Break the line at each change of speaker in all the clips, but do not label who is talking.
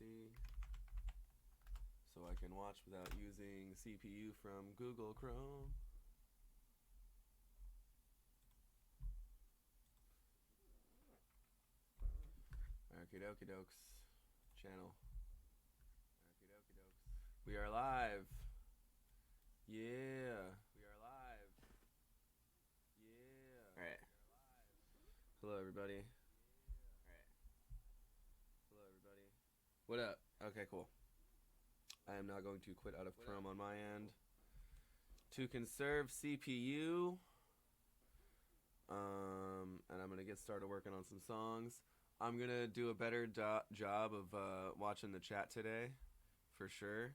PC so I can watch without using CPU from Google Chrome. Okie dokie dokes. Channel. Okie dokie dokes. We are live. Yeah. We are live. Yeah. Alright. Hello, everybody. Alright. Hello, everybody. What up? Okay, cool. I am now going to quit out of Chrome on my end to conserve CPU. And I'm going to get started working on some songs. I'm going to do a better job of watching the chat today, for sure.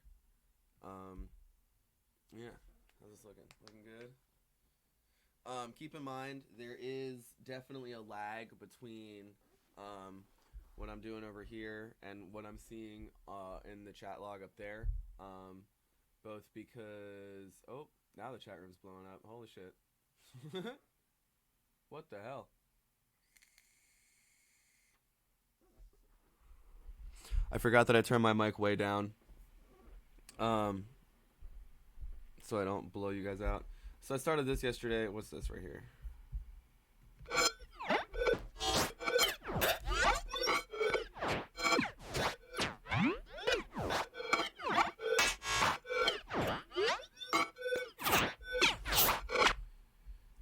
Yeah, how's this looking? Looking good? Keep in mind, there is definitely a lag between what I'm doing over here and what I'm seeing in the chat log up there. Both because... Oh, now the chat room's blowing up. Holy shit. What the hell? I forgot that I turned my mic way down. So I don't blow you guys out. So I started this yesterday. What's this right here?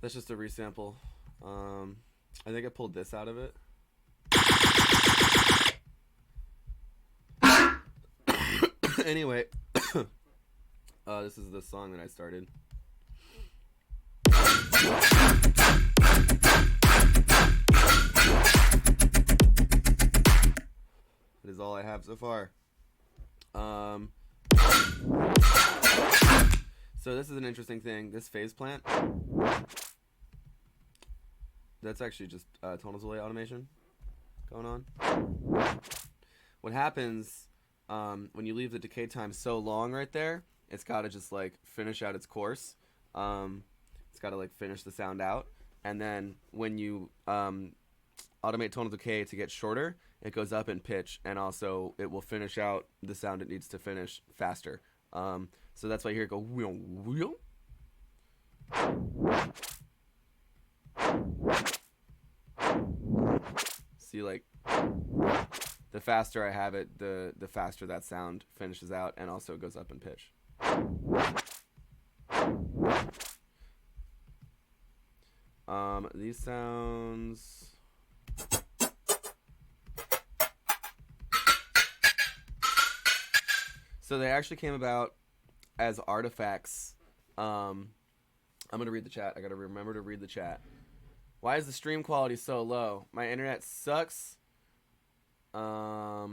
That's just a resample. I think I pulled this out of it. Anyway, this is the song that I started. That is all I have so far. So this is an interesting thing. This phase plant, that's actually just tonal delay automation going on. What happens when you leave the decay time so long right there, it's got to just like finish out its course. It's got to like finish the sound out. And then when you automate tonal decay to get shorter, it goes up in pitch, and also it will finish out the sound it needs to finish faster. So that's why you hear it go wheel, wheel. See, like, the faster I have it, the faster that sound finishes out and also goes up in pitch. These sounds... So they actually came about as artifacts. I'm going to read the chat. I got to remember to read the chat. Why is the stream quality so low? My internet sucks. I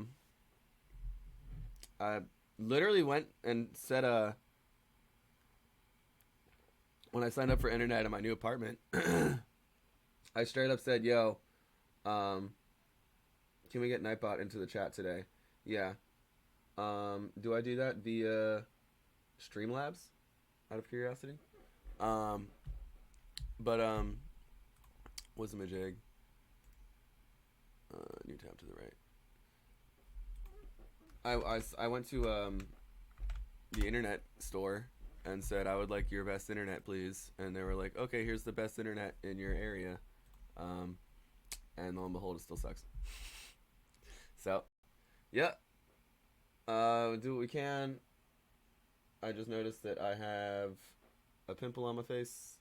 literally went and said, when I signed up for internet in my new apartment, I straight up said, yo, can we get Nightbot into the chat today? Yeah. Do I do that via Streamlabs? Out of curiosity? What's a majig? New tab to the right. I went to the internet store and said I would like your best internet, please. And they were like, okay, here's the best internet in your area. And lo and behold, it still sucks. So, yeah. Do what we can. I just noticed that I have a pimple on my face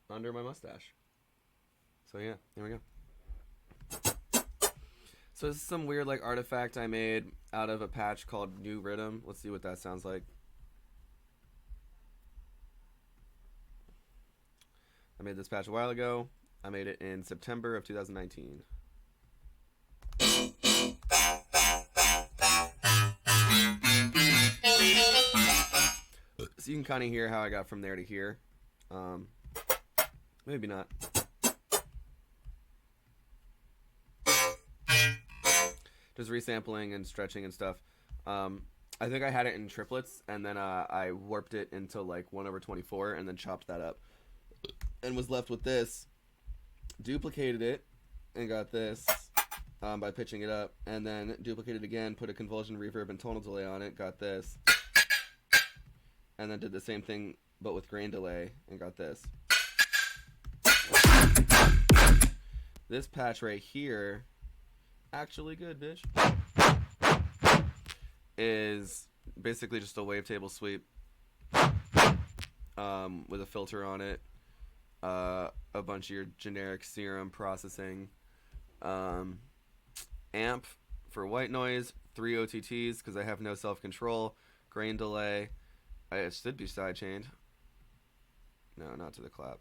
under my mustache. So yeah, there we go. So this is some weird like artifact I made out of a patch called New Rhythm. Let's see what that sounds like. I made this patch a while ago. I made it in September of 2019. So you can kind of hear how I got from there to here. Maybe not. Just resampling and stretching and stuff. I think I had it in triplets, and then I warped it into like 1/24 and then chopped that up. And was left with this. Duplicated it and got this. by pitching it up, and then duplicate it again, put a convulsion, reverb, and tonal delay on it, got this. And then did the same thing, but with grain delay, and got this. This patch right here, actually good, bitch, is basically just a wavetable sweep with a filter on it, a bunch of your generic serum processing, amp for white noise, 3 OTTs because I have no self-control, grain delay. It should be sidechained. No, not to the clap.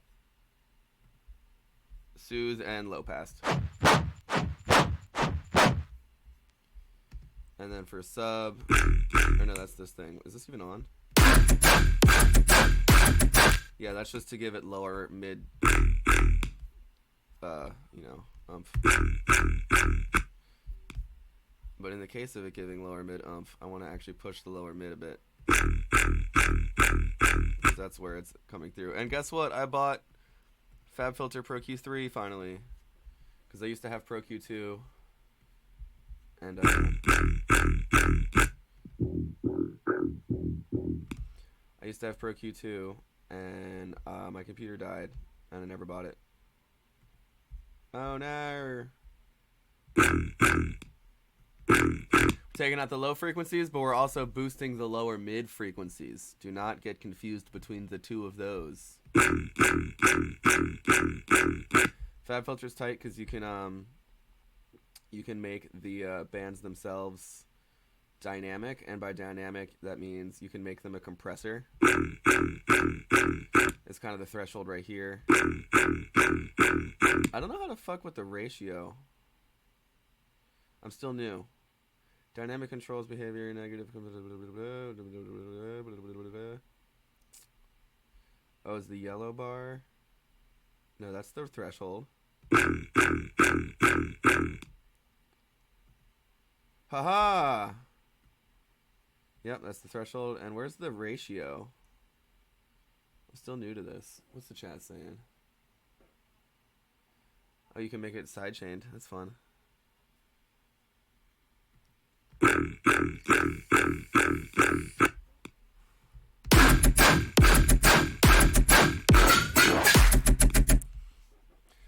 Soothe and low pass. And then for sub, or no, that's this thing. Is this even on? Yeah, that's just to give it lower mid, umph. But in the case of it giving lower mid umph, I want to actually push the lower mid a bit. That's where it's coming through. And guess what? I bought FabFilter Pro Q3 finally, because I used to have Pro Q2, and I used to have Pro Q2, and my computer died, and I never bought it. Oh no! Taking out the low frequencies, but we're also boosting the lower mid frequencies. Do not get confused between the two of those. FabFilter's tight because you can make the bands themselves dynamic, and by dynamic that means you can make them a compressor. It's kind of the threshold right here. I don't know how to fuck with the ratio. I'm still new. Dynamic controls behavior, negative. Oh, is the yellow bar? No, that's the threshold. Haha! Yep, that's the threshold. And where's the ratio? I'm still new to this. What's the chat saying? Oh, you can make it sidechained. That's fun.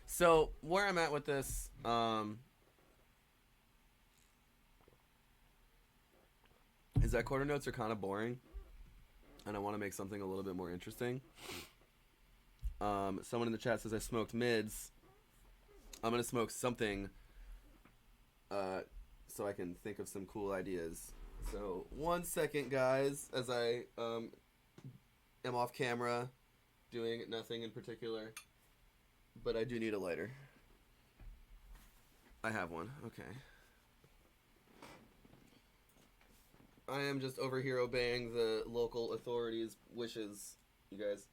So where I'm at with this, is that quarter notes are kind of boring, and I want to make something a little bit more interesting. Someone in the chat says I smoked mids. I'm gonna smoke something, so I can think of some cool ideas. So 1 second, guys, as I am off camera, doing nothing in particular. But I do need a lighter. I have one. Okay. I am just over here obeying the local authorities' wishes, you guys.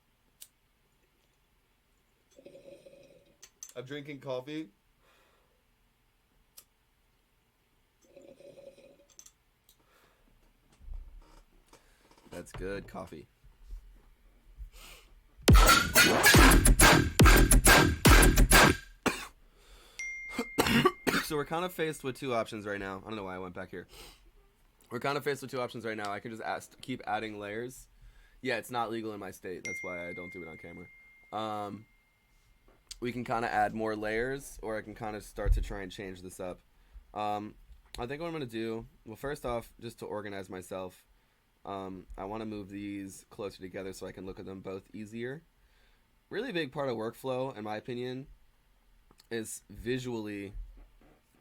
I'm drinking coffee. That's good coffee. So we're kind of faced with two options right now. I don't know why I went back here. We're kind of faced with two options right now. I can just keep adding layers. Yeah, it's not legal in my state. That's why I don't do it on camera. We can kind of add more layers, or I can kind of start to try and change this up. I think what I'm going to do, well, first off, just to organize myself, I want to move these closer together so I can look at them both easier. Really big part of workflow, in my opinion, is visually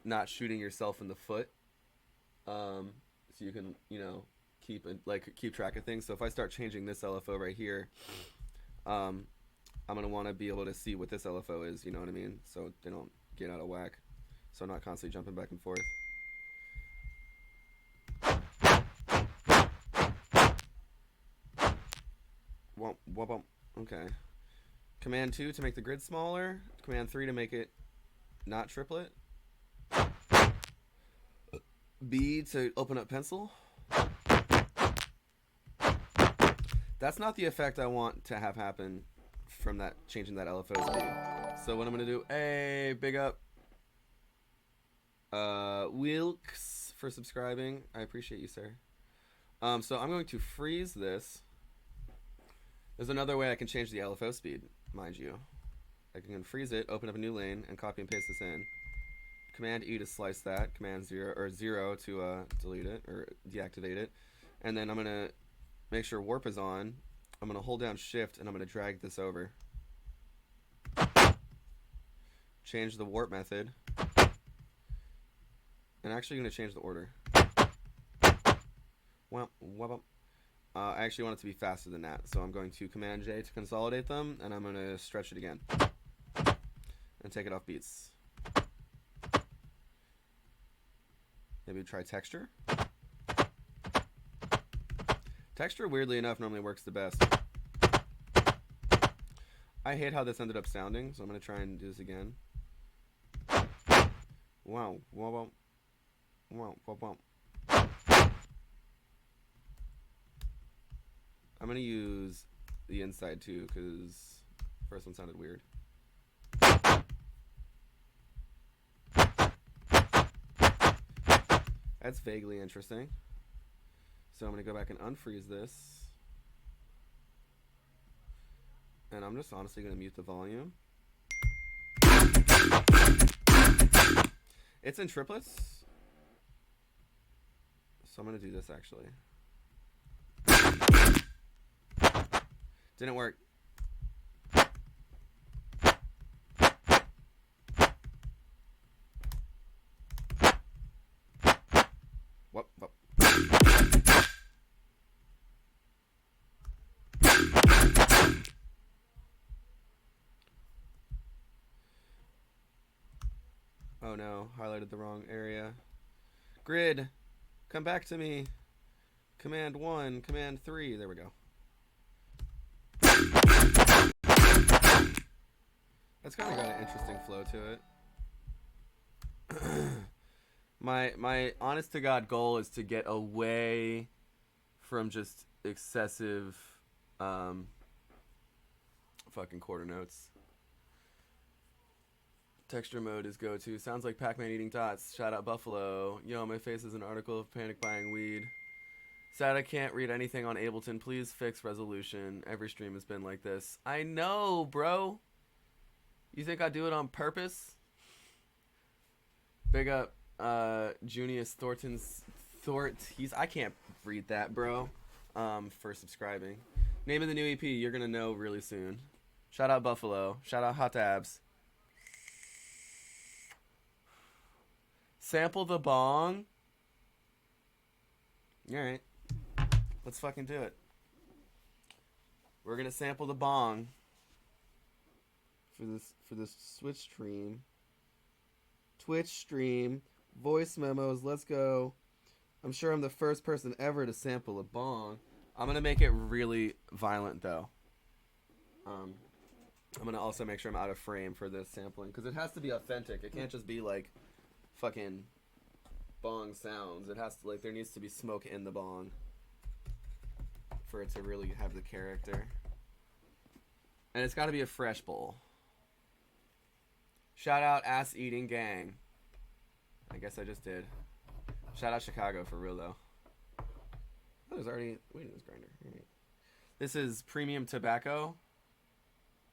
not shooting yourself in the foot. So you can, keep track of things. So if I start changing this LFO right here, I'm going to want to be able to see what this LFO is, you know what I mean? So they don't get out of whack. So I'm not constantly jumping back and forth. Okay. Command 2 to make the grid smaller. Command 3 to make it not triplet. B to open up pencil. That's not the effect I want to have happen from that changing that LFO speed. So what I'm gonna do, hey, big up. Wilkes for subscribing. I appreciate you, sir. So I'm going to freeze this. There's another way I can change the LFO speed, mind you. I can freeze it, open up a new lane, and copy and paste this in. Command E to slice that. Command 0 to delete it or deactivate it. And then I'm gonna make sure warp is on. I'm gonna hold down Shift and I'm gonna drag this over. Change the warp method. And actually gonna change the order. I actually want it to be faster than that, so I'm going to Command J to consolidate them, and I'm gonna stretch it again and take it off beats. Maybe try texture. Texture, weirdly enough, normally works the best. I hate how this ended up sounding, so I'm gonna try and do this again. Wow, wow, wow, wow, wow. I'm gonna use the inside too, because the first one sounded weird. That's vaguely interesting. So I'm gonna go back and unfreeze this. And I'm just honestly gonna mute the volume. It's in triplets. So I'm gonna do this actually. Didn't work. Whoop, whoop. Oh no, highlighted the wrong area. Grid, come back to me. Command 1, Command 3. There we go. That's kind of got an interesting flow to it. My honest to God goal is to get away from just excessive fucking quarter notes. Texture mode is go-to. Sounds like Pac-Man eating dots. Shout out Buffalo. Yo, my face is an article of panic buying weed. Sad I can't read anything on Ableton. Please fix resolution. Every stream has been like this. I know, bro. You think I do it on purpose? Big up Junius I can't read that, bro. For subscribing. Name of the new EP, you're gonna know really soon. Shout out Buffalo. Shout out Hot Tabs. Sample the bong. Alright. Let's fucking do it. We're gonna sample the bong for this Twitch stream, voice memos, let's go. I'm sure I'm the first person ever to sample a bong. I'm gonna make it really violent though. I'm gonna also make sure I'm out of frame for this sampling, because it has to be authentic. It can't just be like fucking bong sounds. It has to, like, there needs to be smoke in the bong for it to really have the character. And it's got to be a fresh bowl. Shout out Ass Eating Gang. I guess I just did. Shout out Chicago for real though. Oh, there's already wait in this grinder. Right. This is premium tobacco.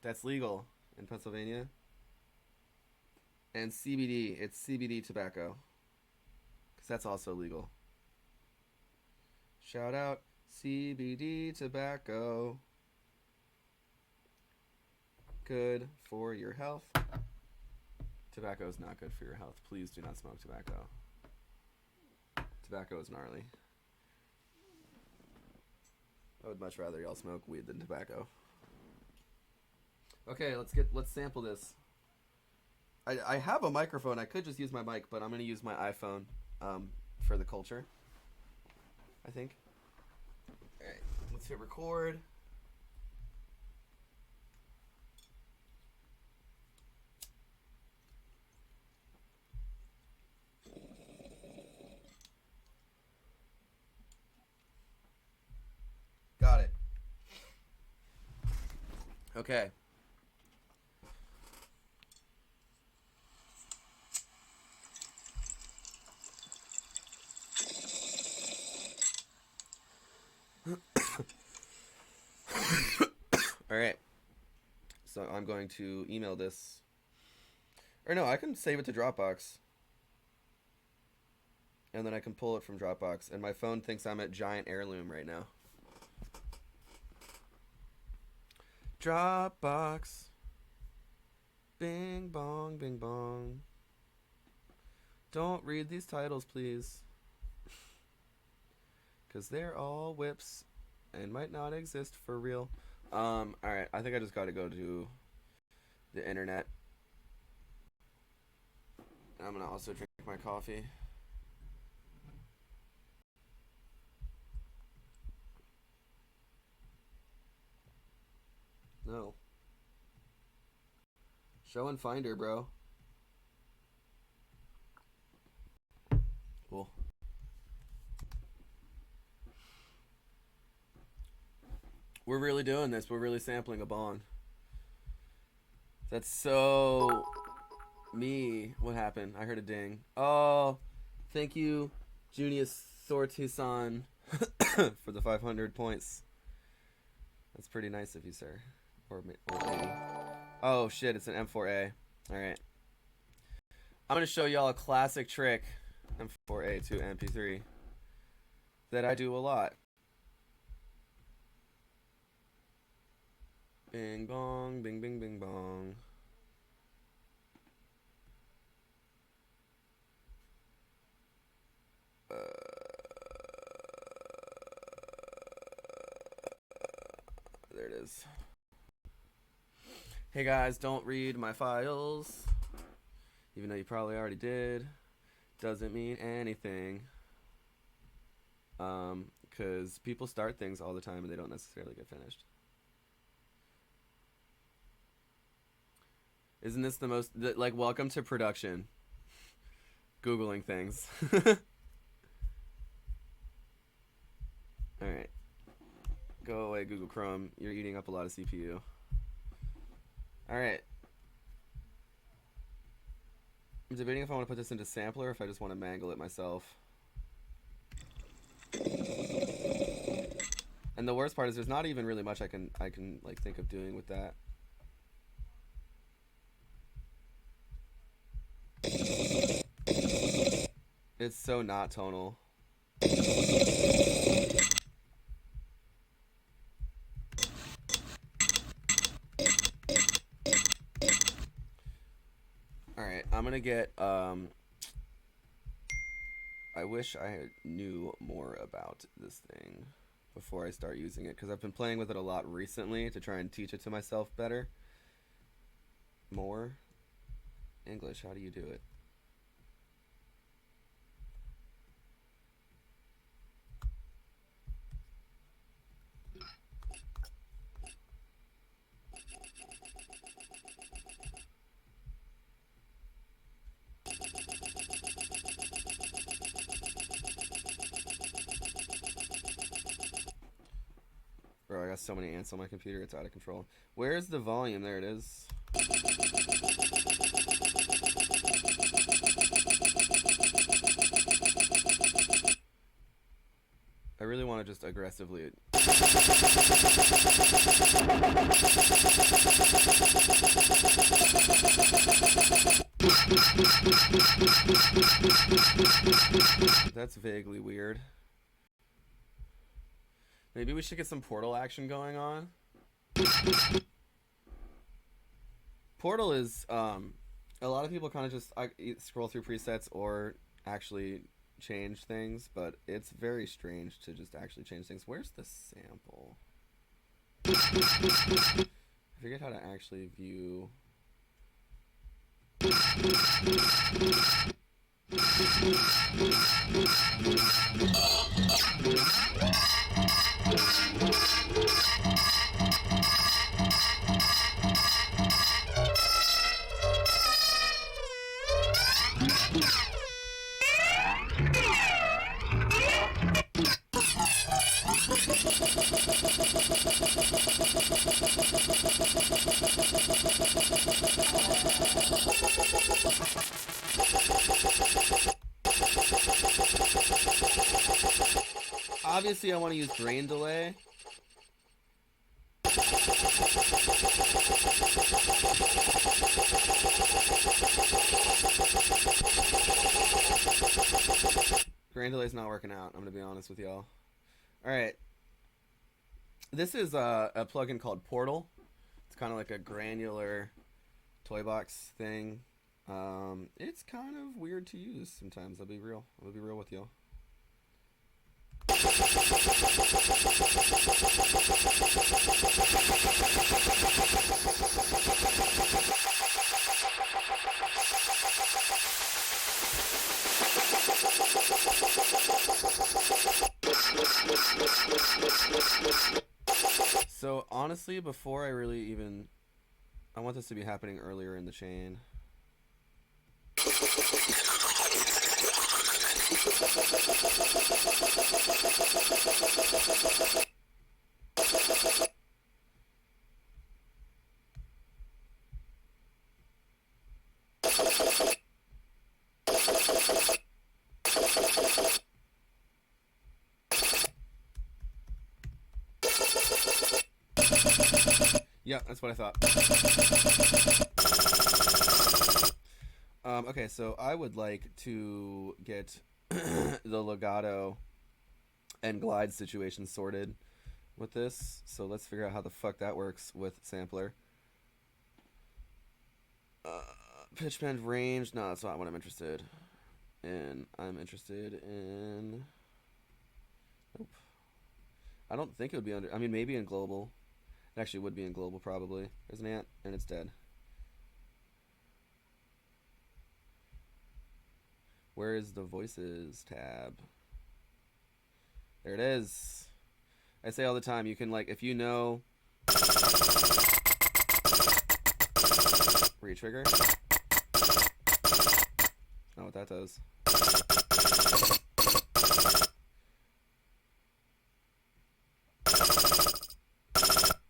That's legal in Pennsylvania. And CBD. It's CBD tobacco. Because that's also legal. Shout out CBD tobacco. Good for your health. Tobacco is not good for your health. Please do not smoke tobacco. Tobacco is gnarly. I would much rather y'all smoke weed than tobacco. Okay, let's sample this. I have a microphone. I could just use my mic, but I'm gonna use my iPhone for the culture, I think. Alright, let's hit record. Got it. Okay. All right. So I'm going to email this. Or no, I can save it to Dropbox. And then I can pull it from Dropbox. And my phone thinks I'm at Giant Heirloom right now. Dropbox. Bing bong, bing bong. Don't read these titles, please. Because they're all whips and might not exist for real. Alright, I think I just gotta go to the internet. I'm gonna also drink my coffee. No. Show and finder, bro. Cool. We're really doing this. We're really sampling a bong. That's so me. What happened? I heard a ding. Oh, thank you, Junius Sortisan, for the 500 points. That's pretty nice of you, sir. Or maybe. Oh, shit. It's an M4A. All right. I'm going to show y'all a classic trick, M4A to MP3, that I do a lot. Bing bong, bing bing bing bong. There it is. Hey guys, don't read my files. Even though you probably already did. Doesn't mean anything. Because people start things all the time and they don't necessarily get finished. Isn't this the most, like, welcome to production. Googling things. Alright. Go away, Google Chrome. You're eating up a lot of CPU. Alright. I'm debating if I want to put this into sampler or if I just want to mangle it myself. And the worst part is there's not even really much I can like think of doing with that. It's so not tonal. Alright, I'm gonna get, I wish I knew more about this thing before I start using it, because I've been playing with it a lot recently to try and teach it to myself better. More. English, how do you do it? Bro, I got so many ants on my computer, it's out of control. Where's the volume? There it is. I really want to just aggressively... That's vaguely weird. Maybe we should get some Portal action going on. Portal is, a lot of people kind of just scroll through presets or actually change things, but it's very strange to just actually change things. Where's the sample? I forget how to actually view... Obviously, I want to use grain delay. Grain delay's not working out. I'm gonna be honest with y'all. All right. This is a plugin called Portal. It's kind of like a granular toy box thing. It's kind of weird to use sometimes. I'll be real with y'all. So honestly, before I really even, I want this to be happening earlier in the chain. Yeah, that's what I thought. Okay, so I would like to get the legato and glide situation sorted with this. So let's figure out how the fuck that works with sampler. Pitch bend range. No, that's not what I'm interested in. I'm interested in... Nope. I don't think it would be under... I mean, maybe in global. It actually would be in global, probably. There's an ant, and it's dead. Where is the voices tab? There it is. I say all the time, you can, like, if you know... Re-trigger. Not what that does.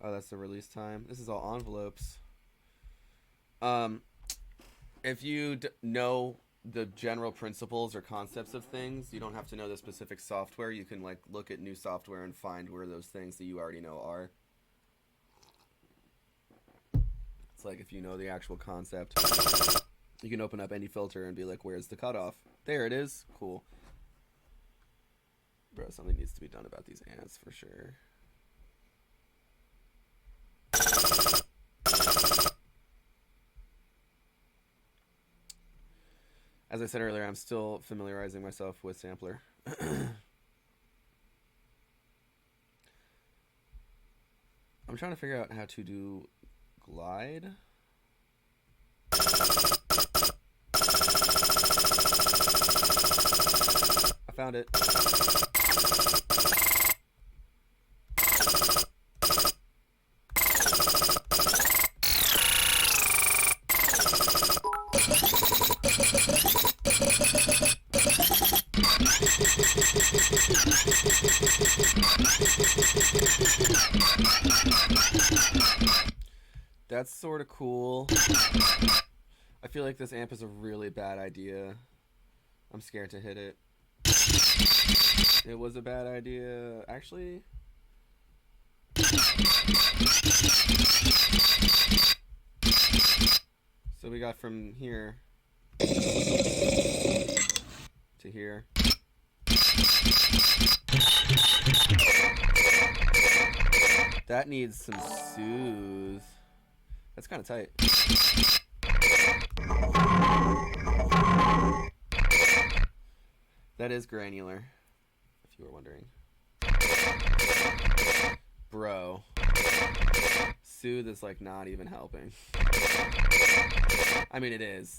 Oh, that's the release time. This is all envelopes. If you know the general principles or concepts of things, you don't have to know the specific software. You can like look at new software and find where those things that you already know are. It's like if you know the actual concept, you can open up any filter and be like, where's the cutoff? There it is. Cool. Bro, something needs to be done about these ants for sure. As I said earlier, I'm still familiarizing myself with sampler. I'm trying to figure out how to do glide. I found it. That's sort of cool. I feel like this amp is a really bad idea. I'm scared to hit it. It was a bad idea. Actually... So we got from here to here. That needs some soothe. That's kind of tight. That is granular, if you were wondering. Bro. Soothe is like not even helping. I mean, it is.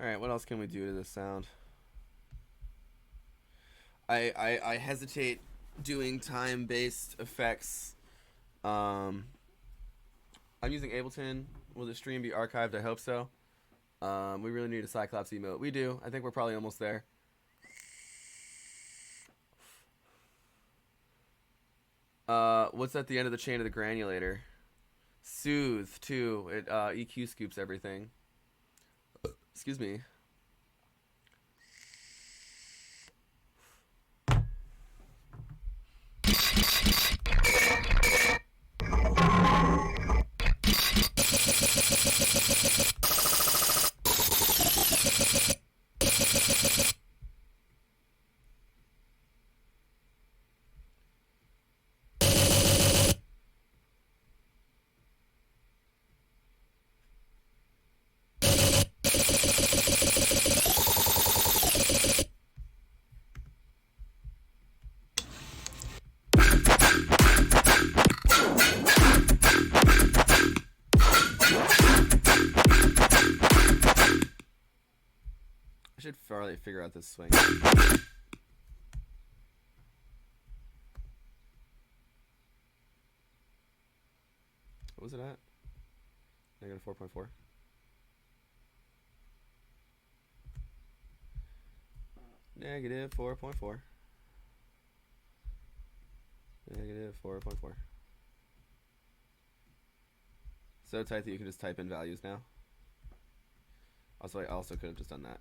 Alright, what else can we do to this sound? I hesitate doing time-based effects. I'm using Ableton. Will the stream be archived? I hope so. We really need a Cyclops emote. We do. I think we're probably almost there. What's at the end of the chain of the granulator? Soothe, too. It EQ scoops everything. Excuse me. I should probably figure out this swing. What was it at? Negative 4.4. Negative 4.4. Negative 4.4. So tight that you can just type in values now. Also, I also could have just done that.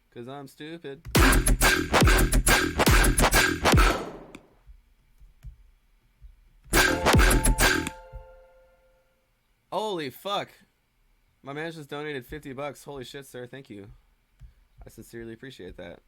Because I'm stupid. Holy fuck. My man just donated $50. Holy shit, sir. Thank you. I sincerely appreciate that.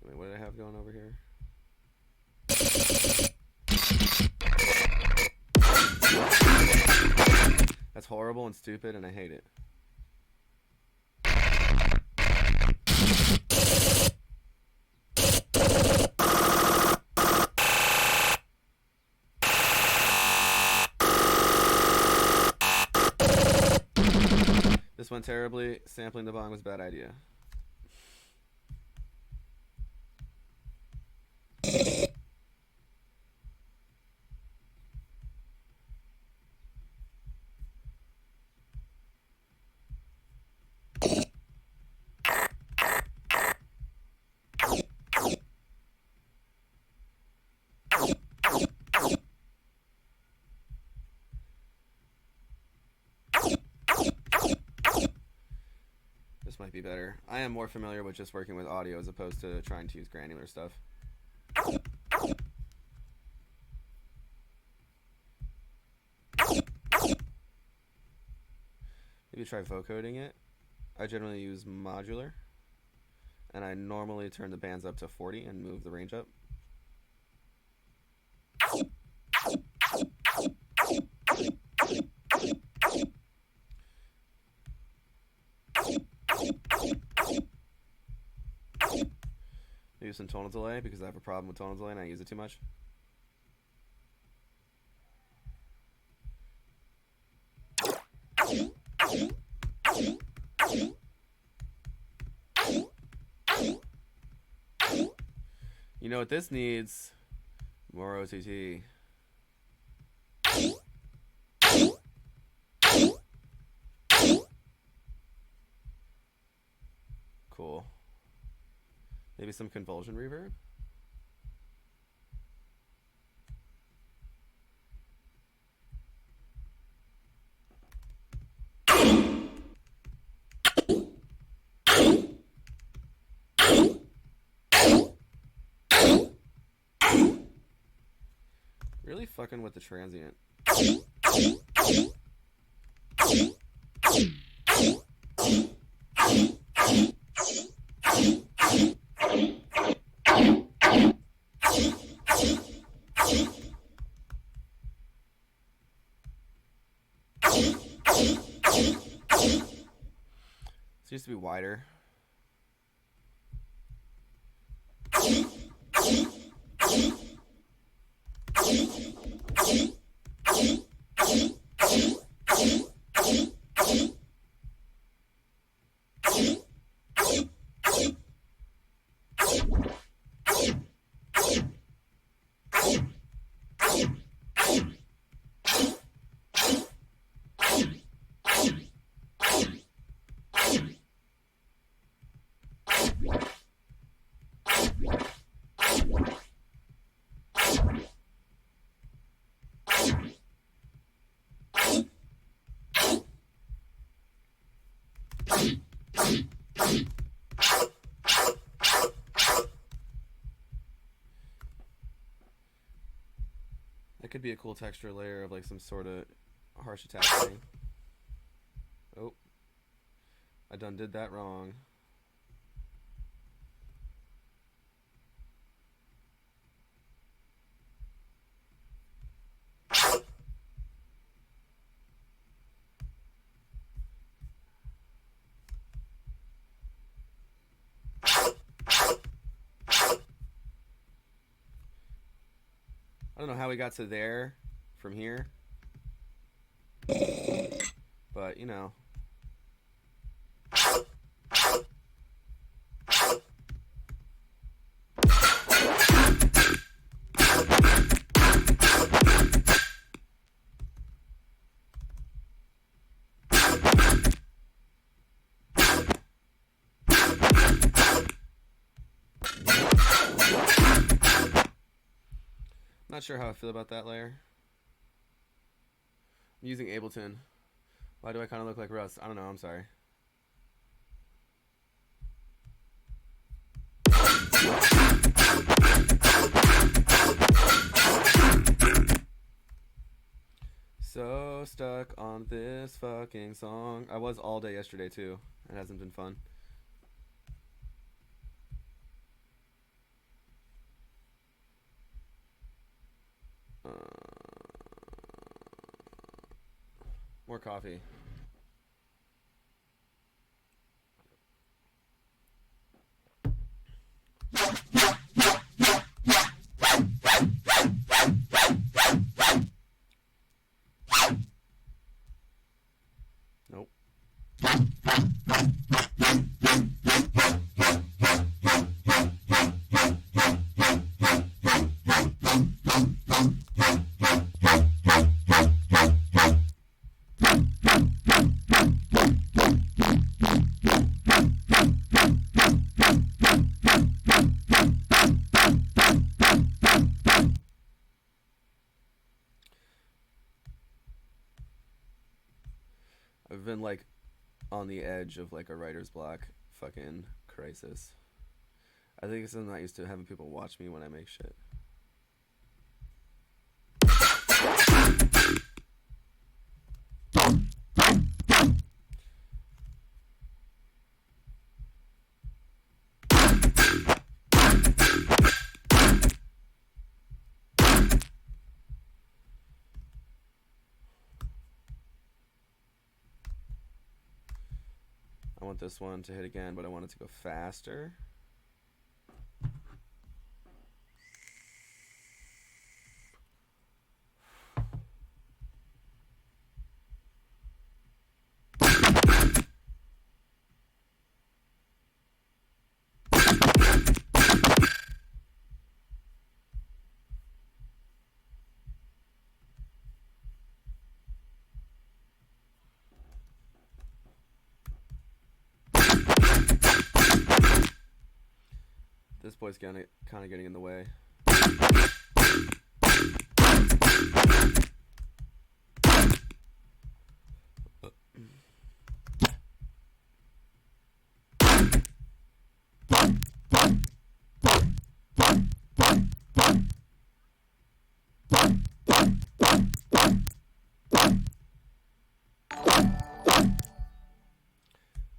Wait, what did I have going over here? That's horrible and stupid, and I hate it. This went terribly. Sampling the bong was a bad idea. Might be better. I am more familiar with just working with audio as opposed to trying to use granular stuff. Maybe try vocoding it. I generally use modular, and I normally turn the bands up to 40 and move the range up. Use some tonal delay because I have a problem with tonal delay and I use it too much. You know what this needs? More OTT. Cool. Maybe some convulsion reverb? Really fucking with the transient. This used to be wider. That could be a cool texture layer of like some sort of harsh attack thing. Oh, I done did that wrong. I don't know how we got to there from here, but you know. Not sure how I feel about that layer. I'm using Ableton. Why do I kind of look like Russ? I don't know. I'm sorry. So stuck on this fucking song. I was all day yesterday too. It hasn't been fun. More coffee. Nope. I've been like on the edge of like a writer's block fucking crisis. I think it's I'm not used to having people watch me when I make shit. I want this one to hit again, but I want it to go faster. This boy's kind of getting in the way.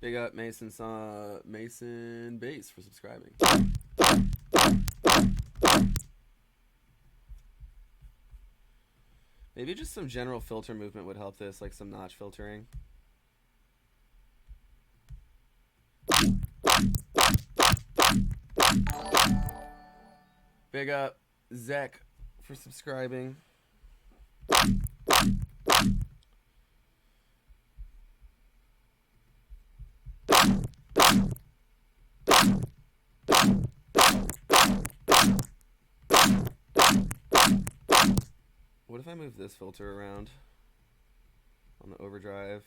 Big up Mason Bass for subscribing. Maybe just some general filter movement would help this, like some notch filtering. Big up Zek for subscribing. What if I move this filter around on the overdrive?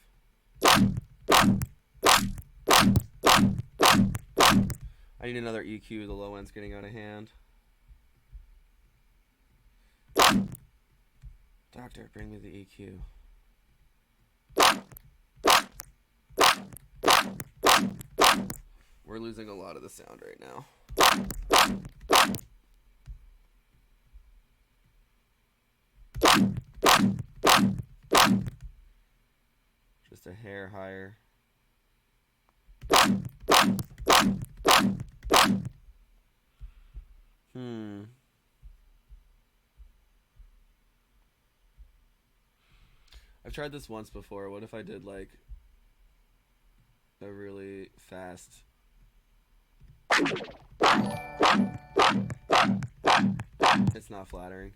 I need another EQ. The low end's getting out of hand. Doctor, bring me the EQ. We're losing a lot of the sound right now. Just a hair higher. I've tried this once before. What if I did like a really fast... It's not flattering.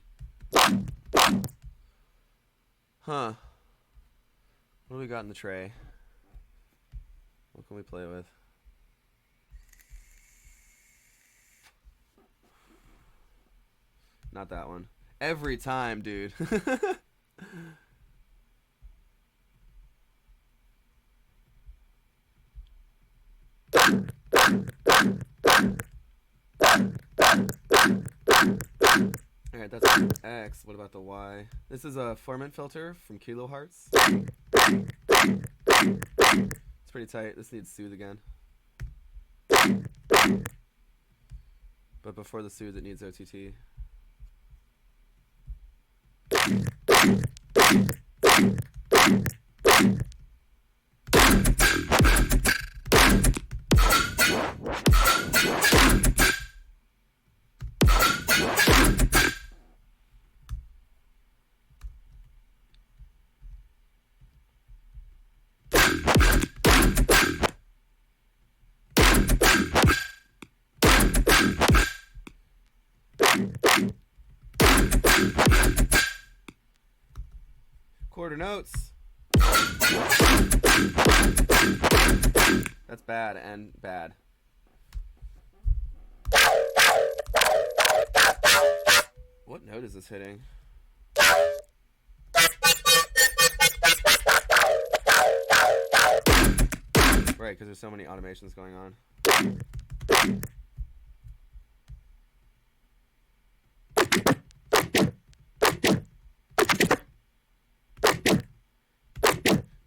Huh. What do we got in the tray? What can we play with? Not that one. Every time, dude. Alright, that's X. What about the Y? This is a Formant filter from Kilohertz. It's pretty tight. This needs soothe again. But before the soothe, it needs OTT. Quarter notes. That's bad and bad. What note is this hitting? Right, because there's so many automations going on.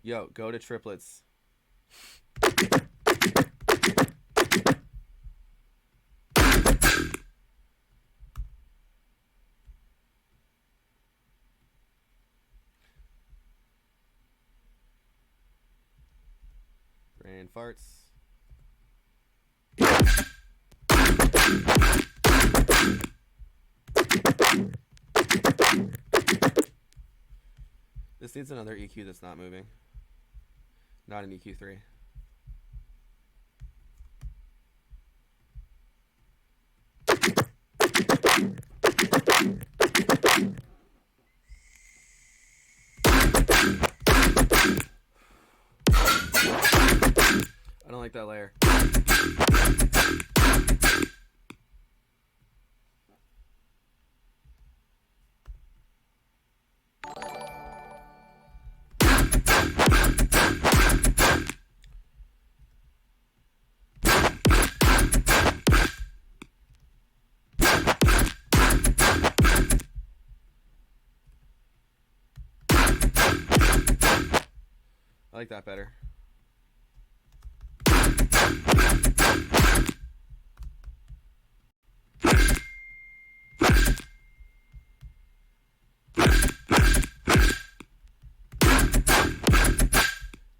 Yo, go to triplets. Brain farts. This needs another EQ that's not moving. Not an EQ3. I don't like that layer. I like that better.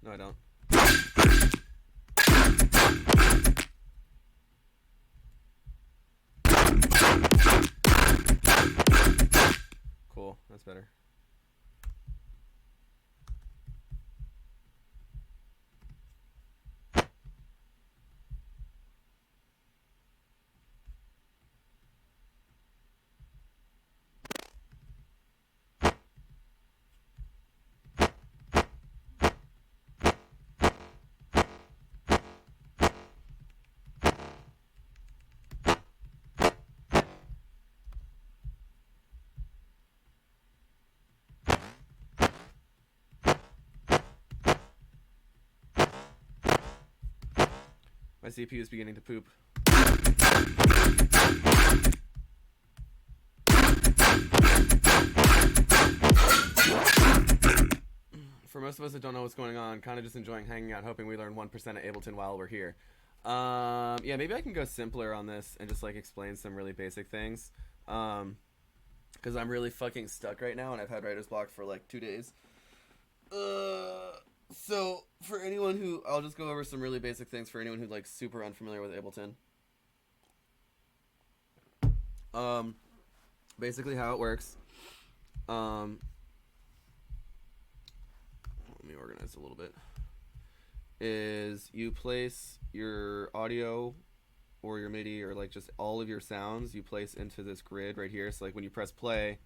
No, I don't. Cool, that's better. My CPU is beginning to poop. For most of us that don't know what's going on, kind of just enjoying hanging out, hoping we learn 1% at Ableton while we're here. Yeah, maybe I can go simpler on this and just like explain some really basic things. Because I'm really fucking stuck right now and I've had writer's block for like 2 days. So for anyone who, I'll just go over some really basic things for anyone who's like super unfamiliar with Ableton. Basically how it works. Let me organize a little bit. Is you place your audio or your MIDI or like just all of your sounds you place into this grid right here. So like when you press play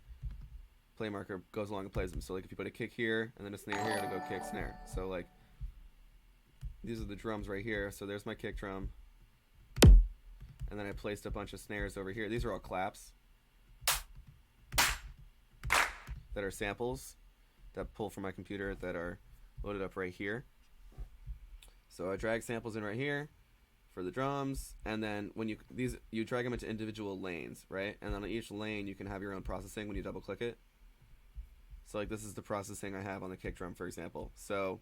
marker goes along and plays them. So like if you put a kick here and then a snare here, it'll go kick, snare. So like these are the drums right here. So there's my kick drum. And then I placed a bunch of snares over here. These are all claps that are samples that pull from my computer that are loaded up right here. So I drag samples in right here for the drums, and then when you drag them into individual lanes, right? And then on each lane you can have your own processing when you double click it. So like this is the processing I have on the kick drum, for example. So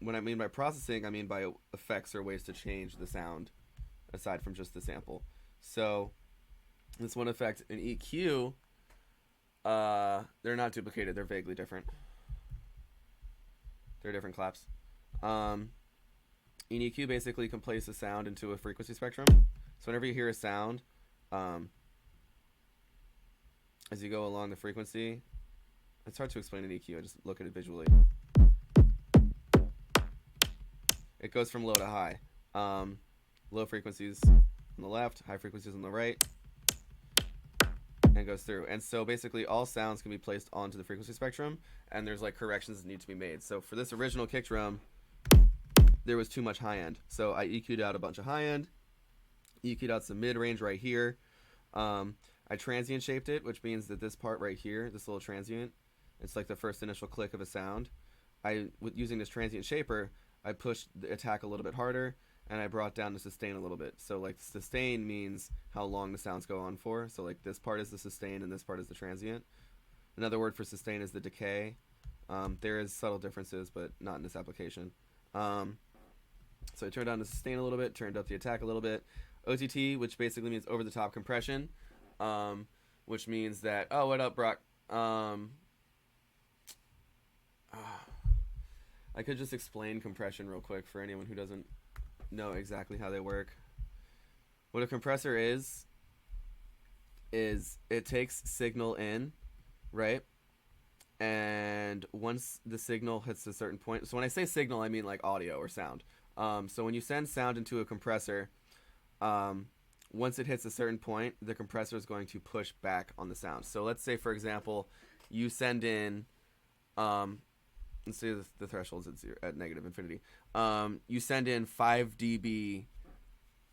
when I mean by processing, I mean by effects or ways to change the sound aside from just the sample. So this one effect in EQ, they're not duplicated, they're vaguely different. They're different claps. In EQ basically you can place a sound into a frequency spectrum. So whenever you hear a sound, as you go along the frequency, it's hard to explain in EQ, I just look at it visually. It goes from low to high. Low frequencies on the left, high frequencies on the right, and goes through. And so basically all sounds can be placed onto the frequency spectrum, and there's like corrections that need to be made. So for this original kick drum, there was too much high end. So I EQ'd out a bunch of high end, EQ'd out some mid range right here. I transient shaped it, which means that this part right here, this little transient, it's like the first initial click of a sound. Using this transient shaper, I pushed the attack a little bit harder, and I brought down the sustain a little bit. So like sustain means how long the sounds go on for. So like this part is the sustain and this part is the transient. Another word for sustain is the decay. There is subtle differences, but not in this application. So I turned down the sustain a little bit, turned up the attack a little bit. OTT, which basically means over the top compression, which means that, oh, what up, Brock? I could just explain compression real quick for anyone who doesn't know exactly how they work. What a compressor is it takes signal in, right? And once the signal hits a certain point, so when I say signal, I mean like audio or sound. So when you send sound into a compressor, once it hits a certain point, the compressor is going to push back on the sound. So let's say, for example, you send in, let's say the threshold's at negative infinity. You send in 5 dB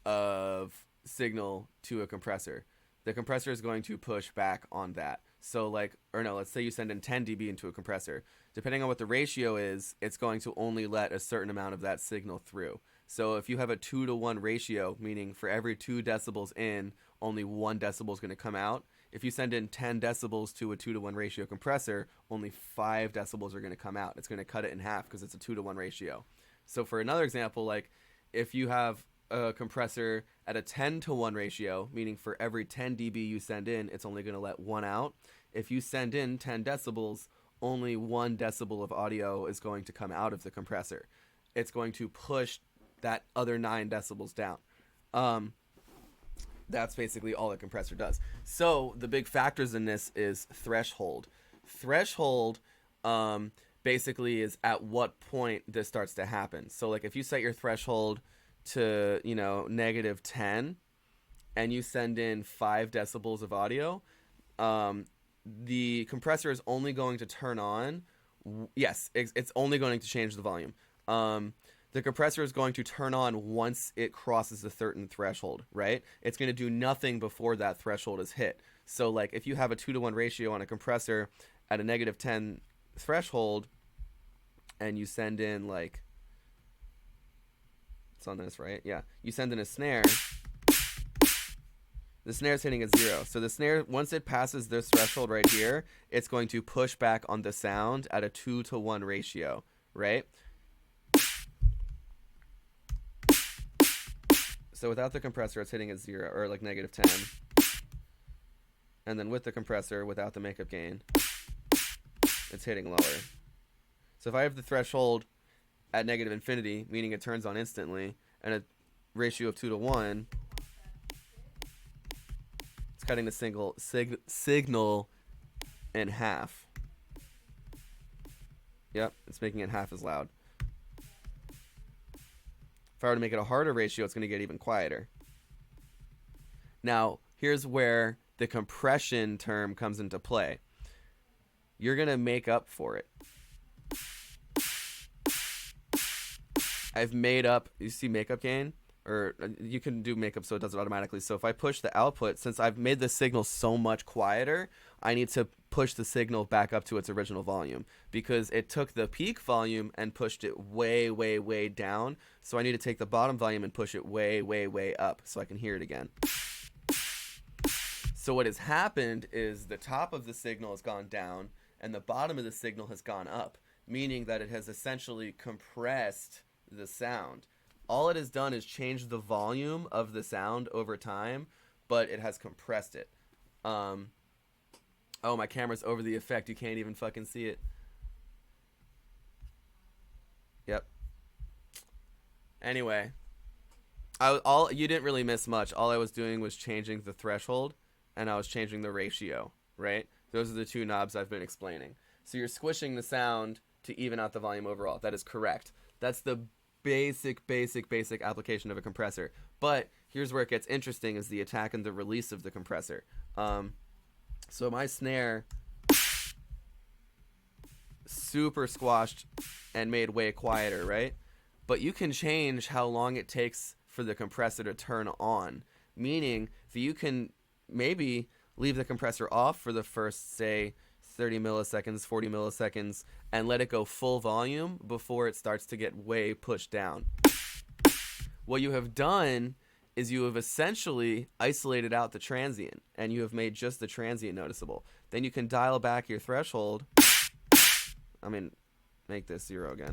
of signal to a compressor. The compressor is going to push back on that. So like, or no, let's say you send in 10 dB into a compressor. Depending on what the ratio is, it's going to only let a certain amount of that signal through. So if you have a 2-to-1 ratio, meaning for every 2 decibels in, only 1 decibel is going to come out. If you send in 10 decibels to a 2-to-1 ratio compressor, only 5 decibels are going to come out. It's going to cut it in half because it's a 2-to-1 ratio. So for another example, like if you have a compressor at a 10-to-1 ratio, meaning for every 10 dB you send in, it's only going to let 1 out. If you send in 10 decibels, only 1 decibel of audio is going to come out of the compressor. It's going to push that other 9 decibels down. That's basically all the compressor does. So the big factors in this is threshold. Threshold basically is at what point this starts to happen. So like if you set your threshold to, you know, negative 10 and you send in 5 decibels of audio, the compressor is only going to turn on. Yes, it's only going to change the volume. The compressor is going to turn on once it crosses a certain threshold, right? It's going to do nothing before that threshold is hit. So like if you have a 2-to-1 ratio on a compressor at a negative 10 threshold and you send in like outputs on this, right? Yeah. You send in a snare. The snare's hitting at 0. So the snare, once it passes this threshold right here, it's going to push back on the sound at a 2-to-1 ratio, right? So without the compressor, it's hitting at 0, or like -10. And then with the compressor, without the makeup gain, it's hitting lower. So if I have the threshold at -infinity, meaning it turns on instantly, and a ratio of 2-to-1, it's cutting the signal in half. Yep, it's making it half as loud. If I were to make it a harder ratio, it's going to get even quieter. Now, here's where the compression term comes into play. You're going to make up for it. I've made up, you see makeup gain? Or you can do makeup so it does it automatically. So if I push the output, since I've made the signal so much quieter, I need to push the signal back up to its original volume, because it took the peak volume and pushed it way, way, way down. So I need to take the bottom volume and push it way, way, way up so I can hear it again. So what has happened is the top of the signal has gone down and the bottom of the signal has gone up, meaning that it has essentially compressed the sound. All it has done is change the volume of the sound over time, but it has compressed it. Oh, my camera's over the effect. You can't even fucking see it. Yep. Anyway, you didn't really miss much. All I was doing was changing the threshold, and I was changing the ratio, right? Those are the two knobs I've been explaining. So you're squishing the sound to even out the volume overall. That is correct. That's the basic application of a compressor. But here's where it gets interesting, is the attack and the release of the compressor. So my snare, super squashed and made way quieter, right? But you can change how long it takes for the compressor to turn on, meaning that you can maybe leave the compressor off for the first, say, 30 milliseconds, 40 milliseconds, and let it go full volume before it starts to get way pushed down. What you have done is you have essentially isolated out the transient, and you have made just the transient noticeable. Then you can dial back your threshold. I mean, make this 0 again.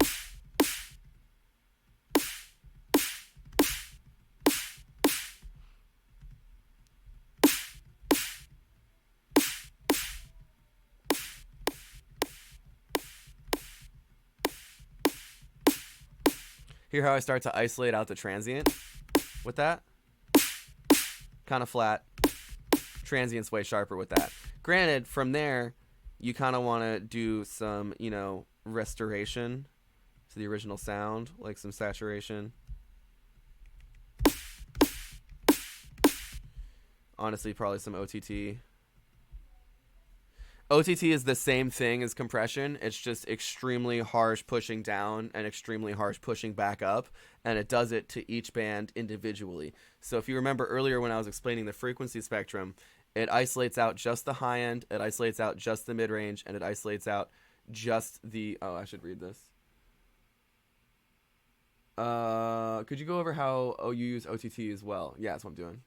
Hear how I start to isolate out the transient with that? Kind of flat. Transient's way sharper with that. Granted, from there, you kind of want to do some, restoration to the original sound, like some saturation. Honestly, probably some OTT. OTT is the same thing as compression. It's just extremely harsh pushing down and extremely harsh pushing back up, and it does it to each band individually. So if you remember earlier when I was explaining the frequency spectrum, it isolates out just the high end, it isolates out just the mid-range, and it isolates out just the... Oh, I should read this. Could you go over how you use OTT as well? Yeah, that's what I'm doing.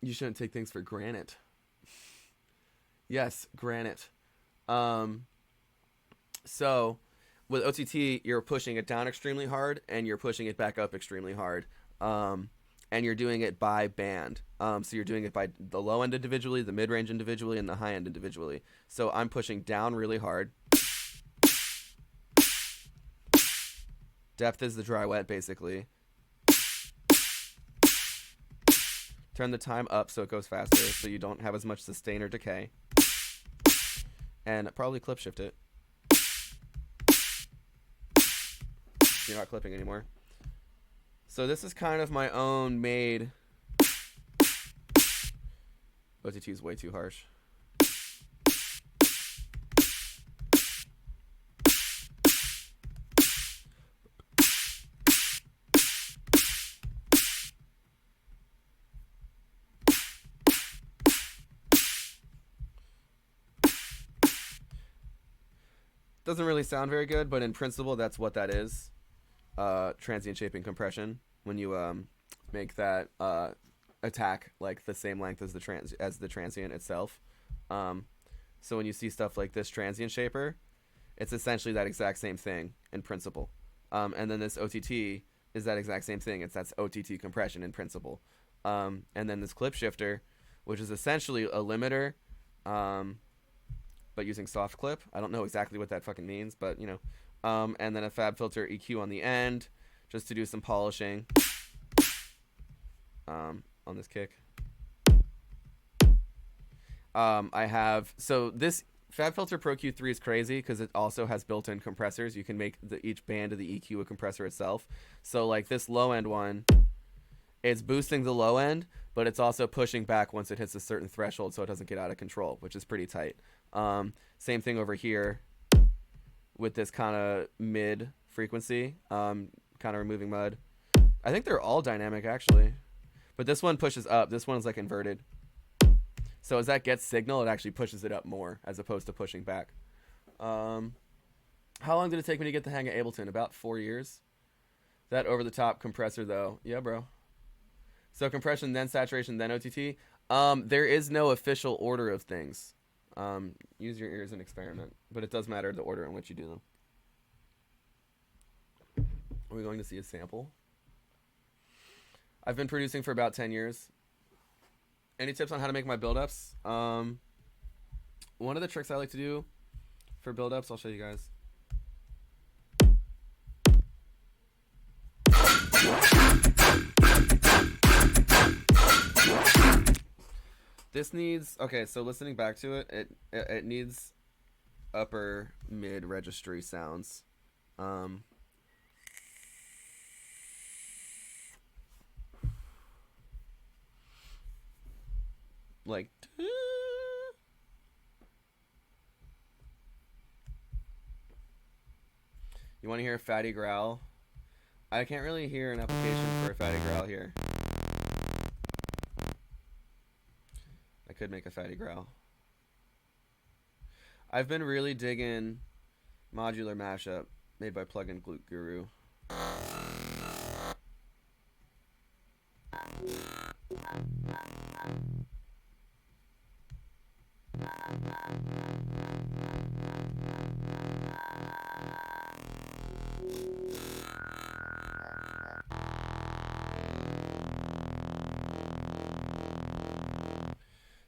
You shouldn't take things for granted. Yes, granite. So with OTT, you're pushing it down extremely hard and you're pushing it back up extremely hard. And you're doing it by band. So you're doing it by the low end individually, the mid-range individually, and the high end individually. So I'm pushing down really hard. Depth is the dry wet, basically. Turn the time up so it goes faster, so you don't have as much sustain or decay. And probably clip shift it. You're not clipping anymore. So this is kind of my own made... OTT is way too harsh. Doesn't really sound very good, but in principle, that's what that is. transient shaping compression when you make that attack like the same length as the transient itself. So when you see stuff like this transient shaper, it's essentially that exact same thing in principle. And then this OTT is that exact same thing. That's OTT compression in principle. And then this clip shifter, which is essentially a limiter, but using soft clip. I don't know exactly what that fucking means, but you know. And then a fab filter EQ on the end, just to do some polishing on this kick. I have, so this Fab Filter Pro Q3 is crazy because it also has built-in compressors. You can make each band of the EQ a compressor itself. So like this low end one, it's boosting the low end, but it's also pushing back once it hits a certain threshold so it doesn't get out of control, which is pretty tight. Same thing over here with this kind of mid frequency, kind of removing mud. I think they're all dynamic actually, but this one pushes up. This one's like inverted. So as that gets signal, it actually pushes it up more as opposed to pushing back. How long did it take me to get the hang of Ableton? About 4 years. That over-the-top compressor, though. Yeah, bro. So compression, then saturation, then OTT. There is no official order of things. Use your ears and experiment. But it does matter the order in which you do them. Are we going to see a sample? I've been producing for about 10 years. Any tips on how to make my build-ups? One of the tricks I like to do for build-ups, I'll show you guys. This needs, okay, so listening back to it, it needs upper mid registry sounds. Like, you want to hear a fatty growl? I can't really hear an application for a fatty growl here. I could make a fatty growl. I've been really digging Modular Mashup made by Plugin Guru.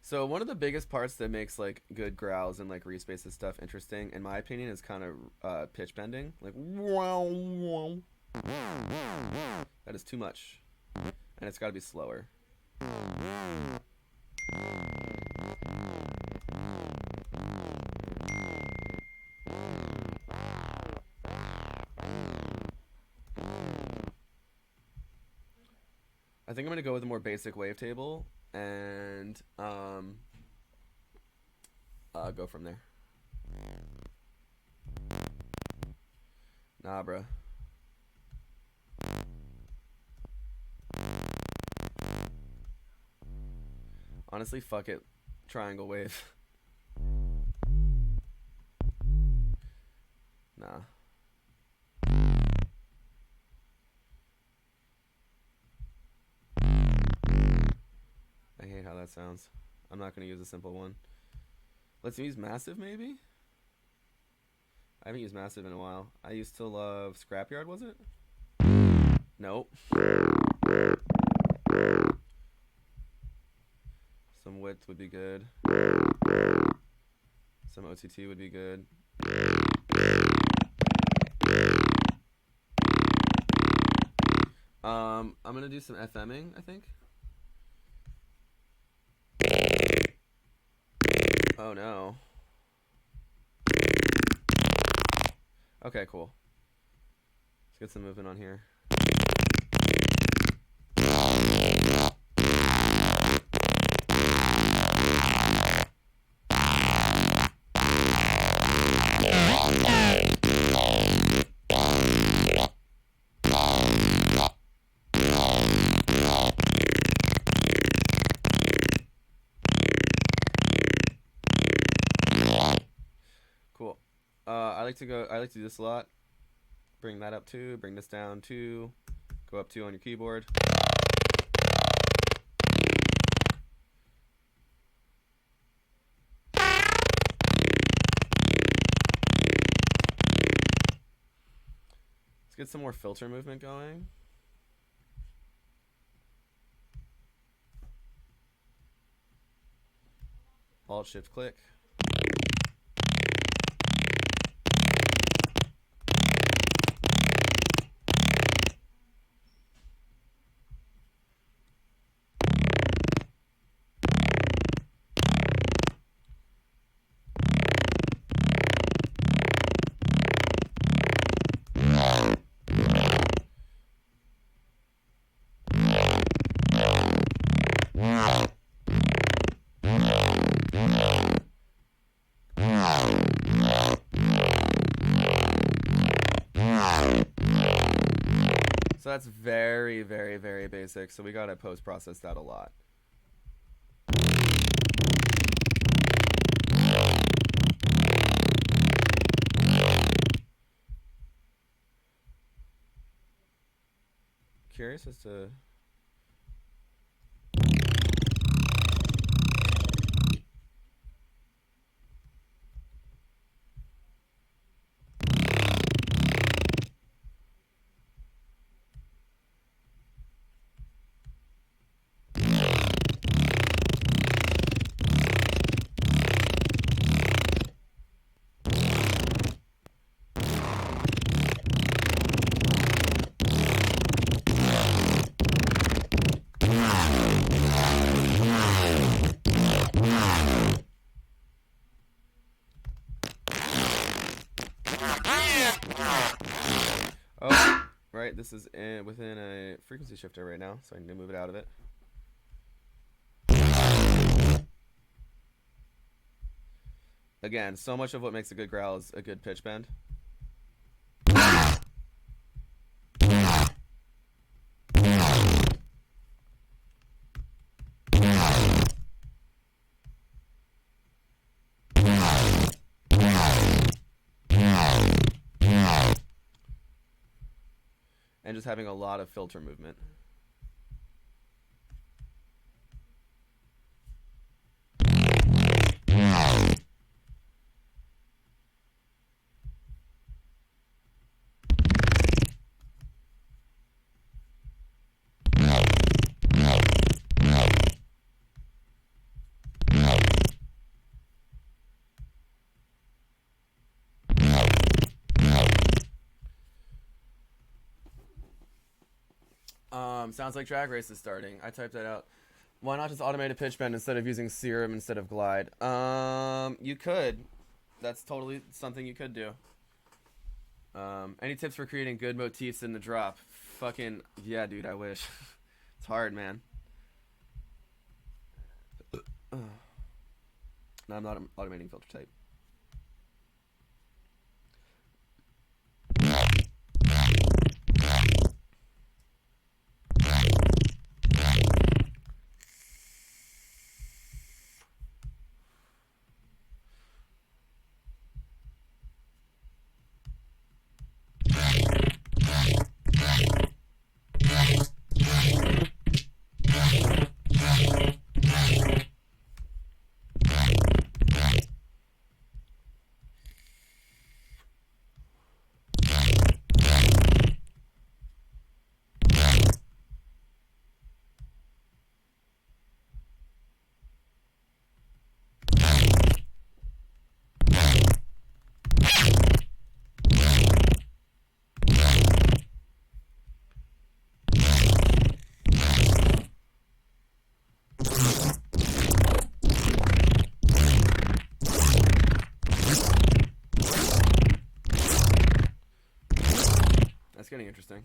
So one of the biggest parts that makes like good growls and like respaces stuff interesting, in my opinion, is kind of pitch bending. Like, that is too much, and it's got to be slower. I think I'm gonna go with a more basic wavetable and go from there. Nah, bruh. Honestly, fuck it. Triangle wave. Nah. I hate how that sounds. I'm not going to use a simple one. Let's use Massive, maybe? I haven't used Massive in a while. I used to love Scrapyard, was it? Nope. Some width would be good. Some OTT would be good. I'm going to do some FMing, I think. Oh no. Okay, cool. Let's get some movement on here. Cool. I like to do this a lot. Bring that up 2. Bring this down 2. Go up 2 on your keyboard. Let's get some more filter movement going. Alt-Shift-Click. So that's very, very, very basic. So we gotta post-process that a lot. Curious as to... Oh, right, this is within a frequency shifter right now, so I need to move it out of it. Again, so much of what makes a good growl is a good pitch bend. And just having a lot of filter movement. Sounds like Drag Race is starting. I typed that out. Why not just automate a pitch bend instead of using Serum instead of Glide? You could. That's totally something you could do. Any tips for creating good motifs in the drop? Fucking, yeah, dude, I wish. It's hard, man. No, I'm not automating filter type. That's getting interesting.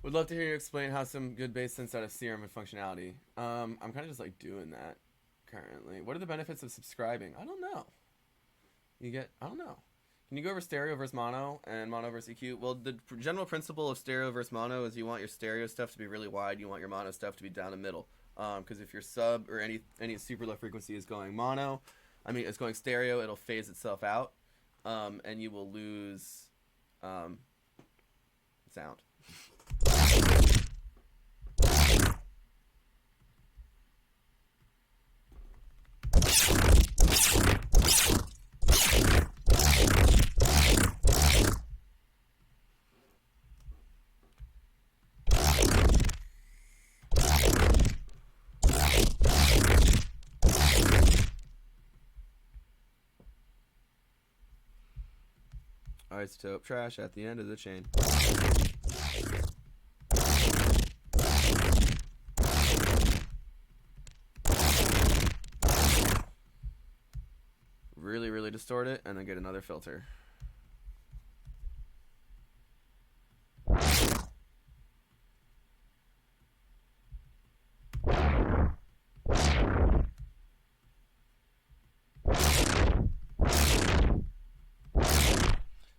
Would love to hear you explain how some good base synths out of Serum and functionality. I'm kind of just like doing that currently. What are the benefits of subscribing? I don't know. I don't know. Can you go over stereo versus mono and mono versus EQ? Well, the general principle of stereo versus mono is you want your stereo stuff to be really wide. You want your mono stuff to be down the middle. Because if your sub or any super low frequency is going it's going stereo, it'll phase itself out, and you will lose sound. Isotope trash at the end of the chain. Really, really distort it, and then get another filter.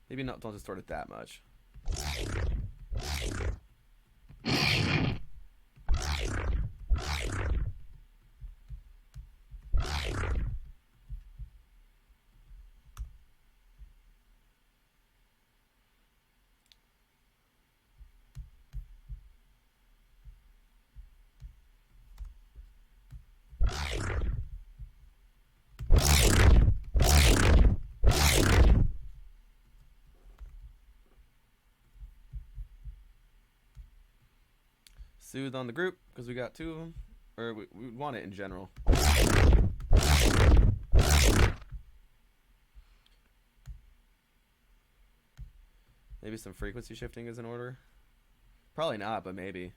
Maybe not, don't distort it that much. Soothe on the group because we got two of them, or we want it in general. Maybe some frequency shifting is in order. Probably not, but maybe.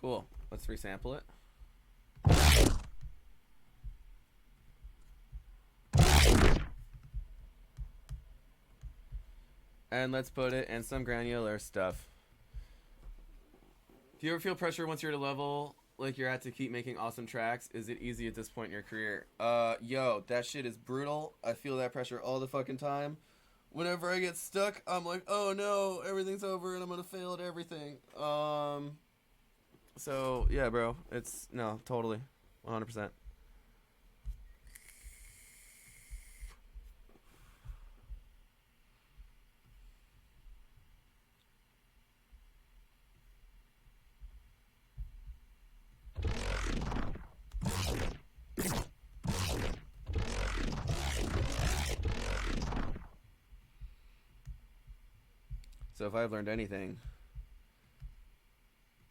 Cool. Let's resample it. And let's put it in some granular stuff. Do you ever feel pressure once you're at a level like you're at to keep making awesome tracks? Is it easy at this point in your career? Yo, that shit is brutal. I feel that pressure all the fucking time. Whenever I get stuck, I'm like, oh no, everything's over and I'm gonna fail at everything. So yeah, bro, totally, 100%. So if I've learned anything,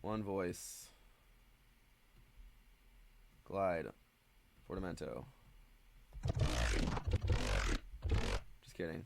one voice, glide, portamento. Just kidding.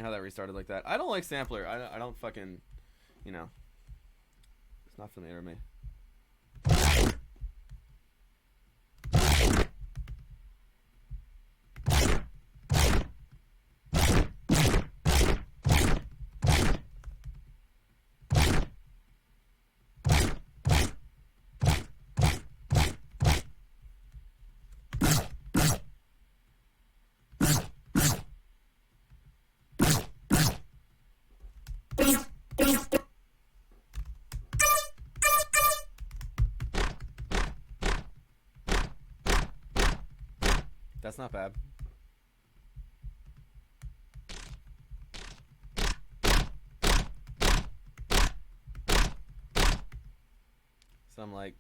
How that restarted like that. I don't like sampler. I don't fucking, it's not familiar to me. That's not bad. So I'm like,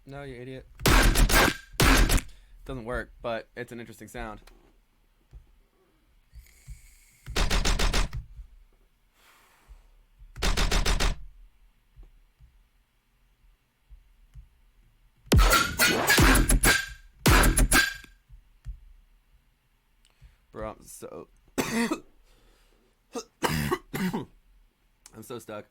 no, you idiot. Doesn't work, but it's an interesting sound. Bro, I'm so I'm so stuck.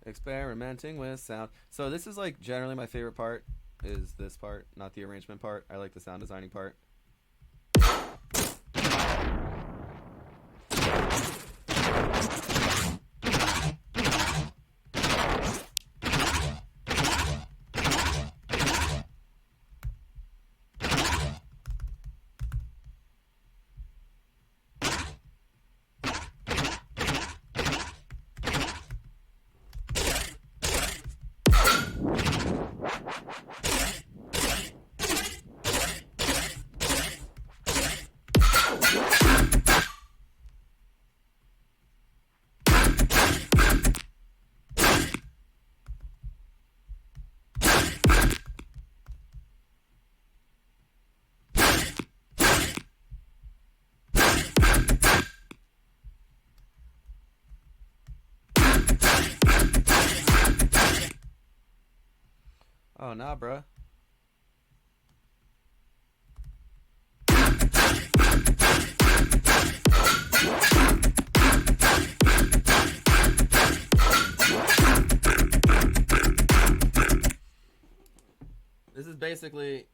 Experimenting with sound. So this is like generally my favorite part is this part, not the arrangement part. I like the sound designing part. Oh, nah, bruh. This is basically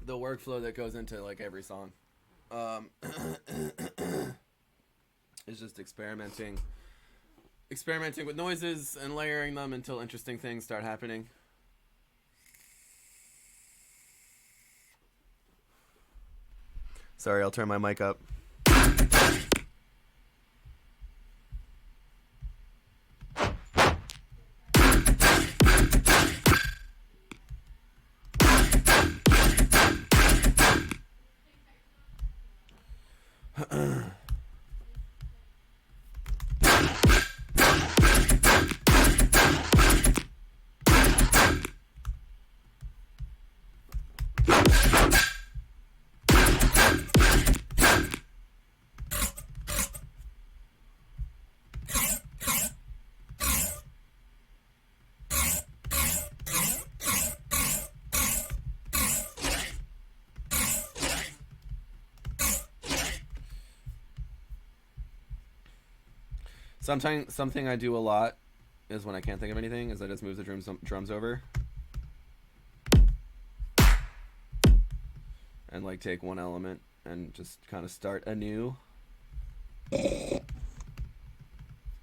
the workflow that goes into like every song. It's just experimenting with noises and layering them until interesting things start happening. Sorry, I'll turn my mic up. Something I do a lot is when I can't think of anything is I just move the drums over and like take one element and just kind of start anew. Where'd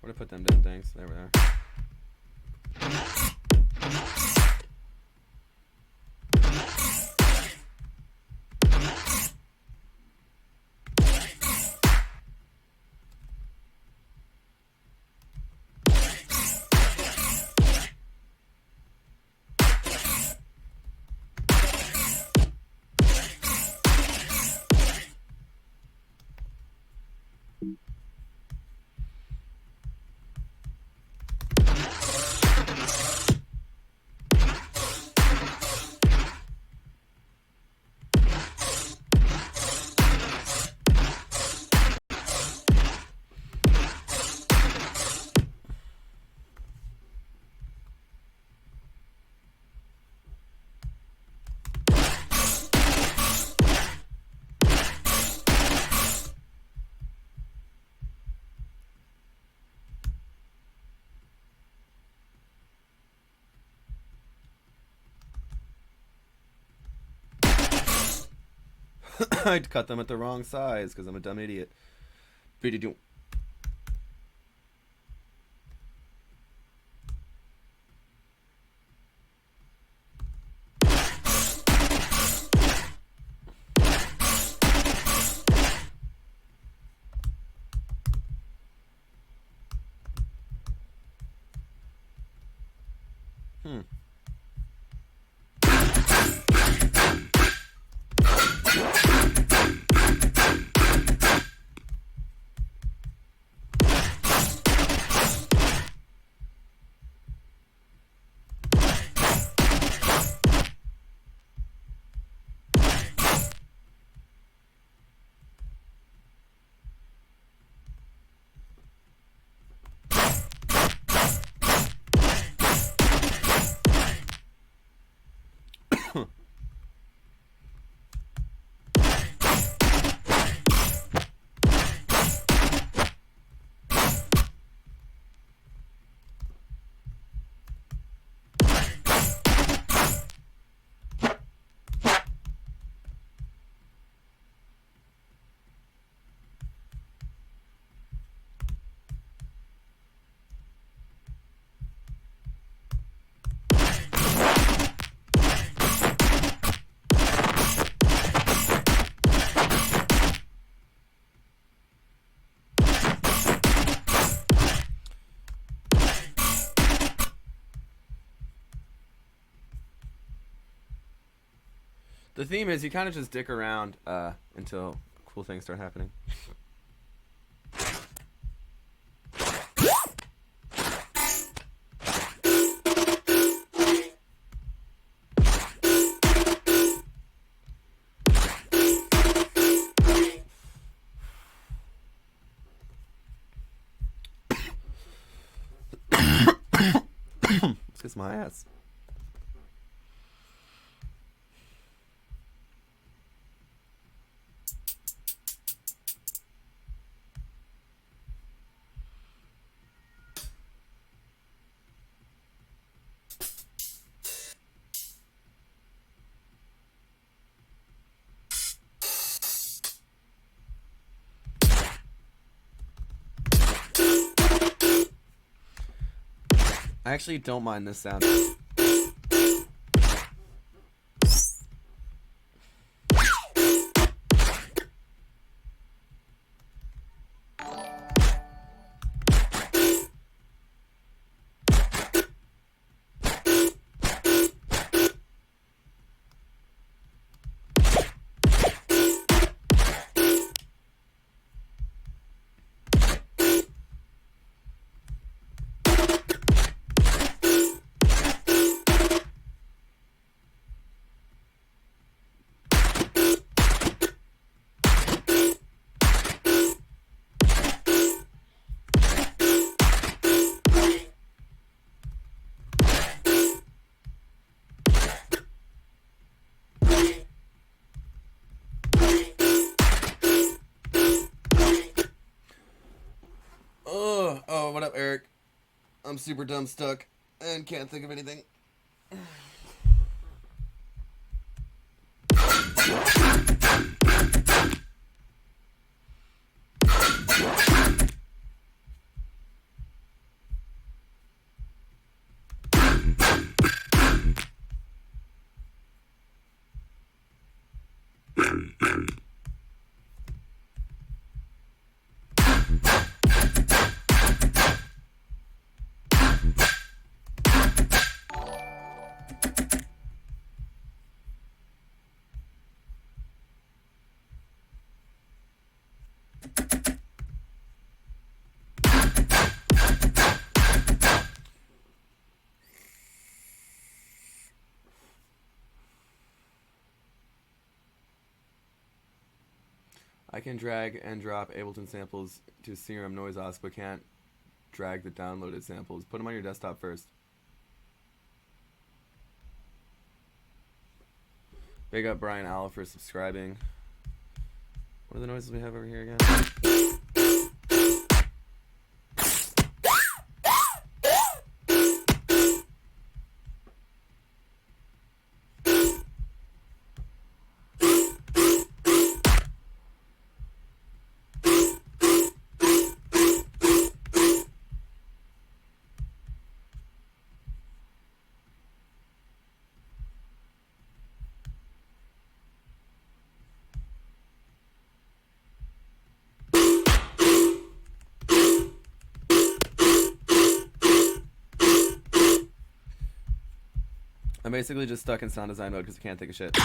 I put them damn things? There we are. I'd cut them at the wrong size because I'm a dumb idiot. Video. The theme is you kind of just dick around until cool things start happening. Let's kiss my ass. I actually don't mind this sound. Oh, what up, Eric? I'm super dumb stuck and can't think of anything. I can drag and drop Ableton samples to Serum Noise Os, but can't drag the downloaded samples. Put them on your desktop first. Big up Brian Owl for subscribing. What are the noises we have over here again? I'm basically just stuck in sound design mode because I can't think of shit.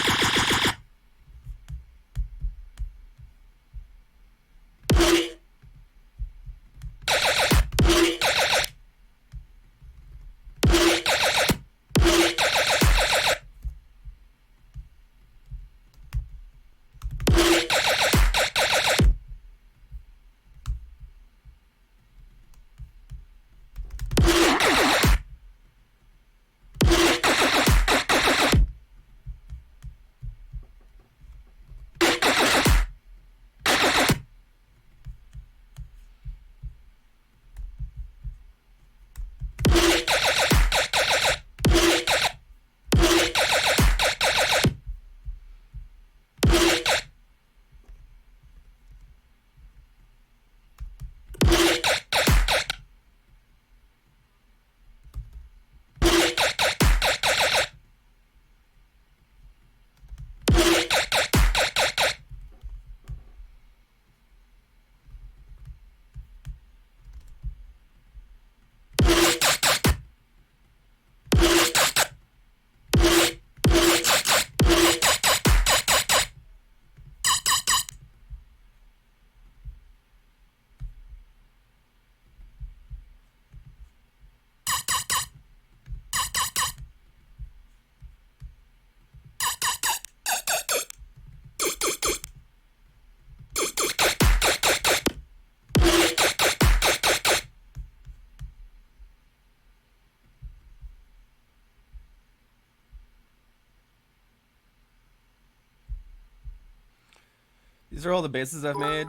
These are all the bases I've made.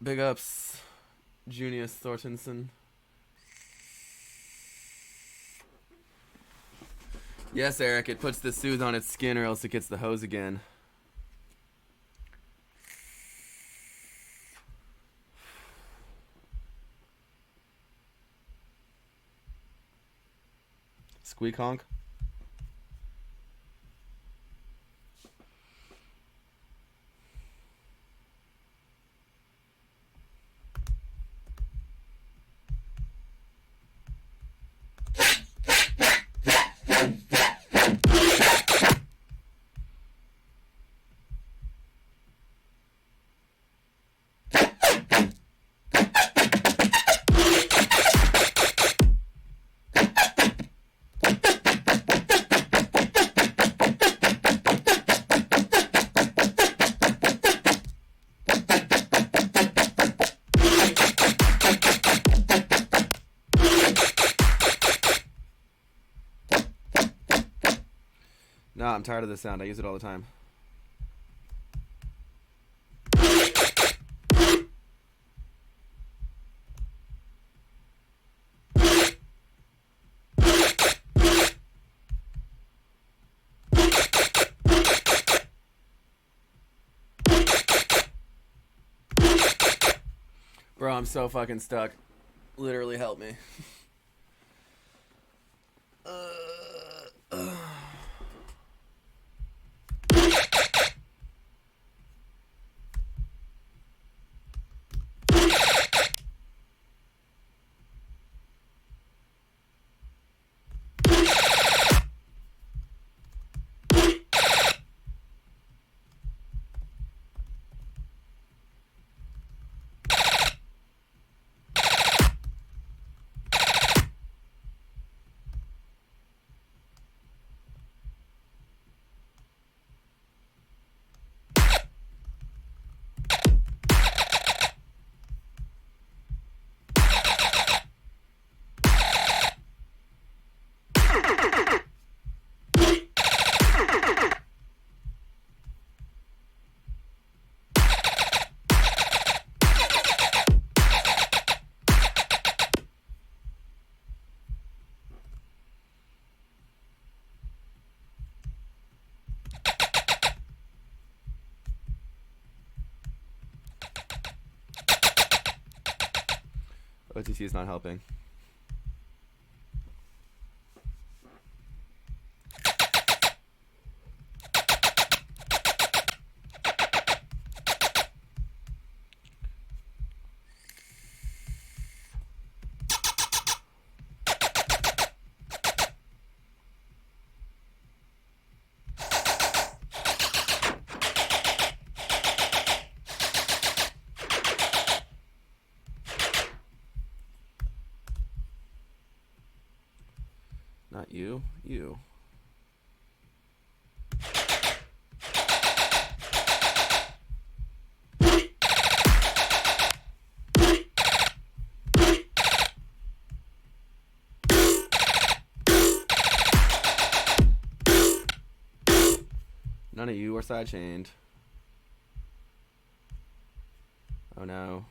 Big ups, Junius Thorstenson. Yes, Eric, it puts the soothe on its skin or else it gets the hose again. Squeak honk. No, I'm tired of this sound. I use it all the time. Bro, I'm so fucking stuck. Literally help me. OTT is not helping. You. None of you are sidechained. Oh no.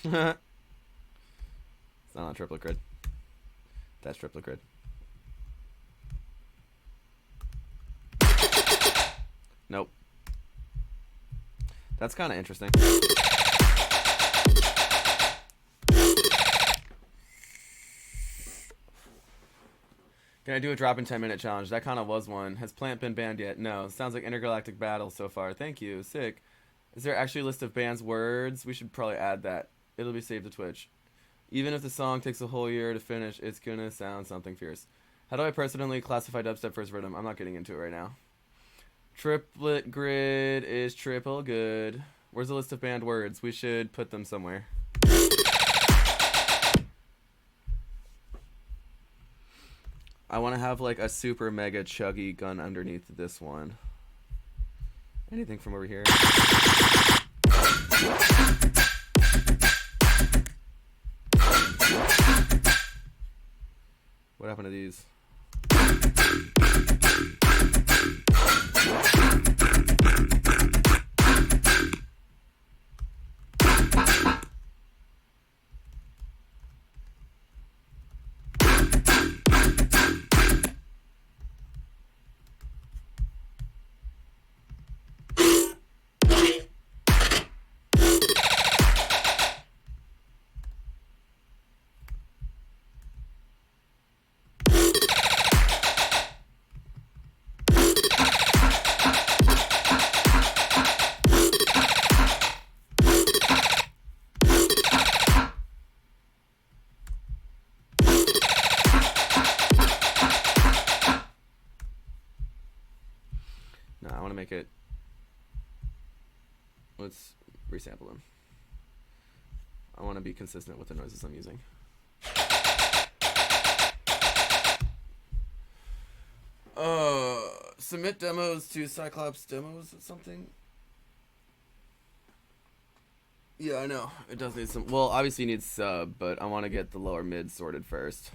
It's not on triplet grid. That's triplet grid. Nope. That's kind of interesting. Can I do a drop in 10-minute challenge? That kind of was one. Has Plant been banned yet? No. Sounds like intergalactic battle so far. Thank you. Sick. Is there actually a list of bands' words? We should probably add that. It'll be saved to Twitch. Even if the song takes a whole year to finish, it's gonna sound something fierce. How do I personally classify dubstep first rhythm? I'm not getting into it right now. Triplet grid is triple good. Where's the list of banned words? We should put them somewhere. I want to have like a super mega chuggy gun underneath this one. Anything from over here? What happened to these? Make it. Let's resample them. I want to be consistent with the noises I'm using. Submit demos to Cyclops demos or something. Yeah, I know. It does need some. Well, obviously you need sub, but I want to get the lower mid sorted first.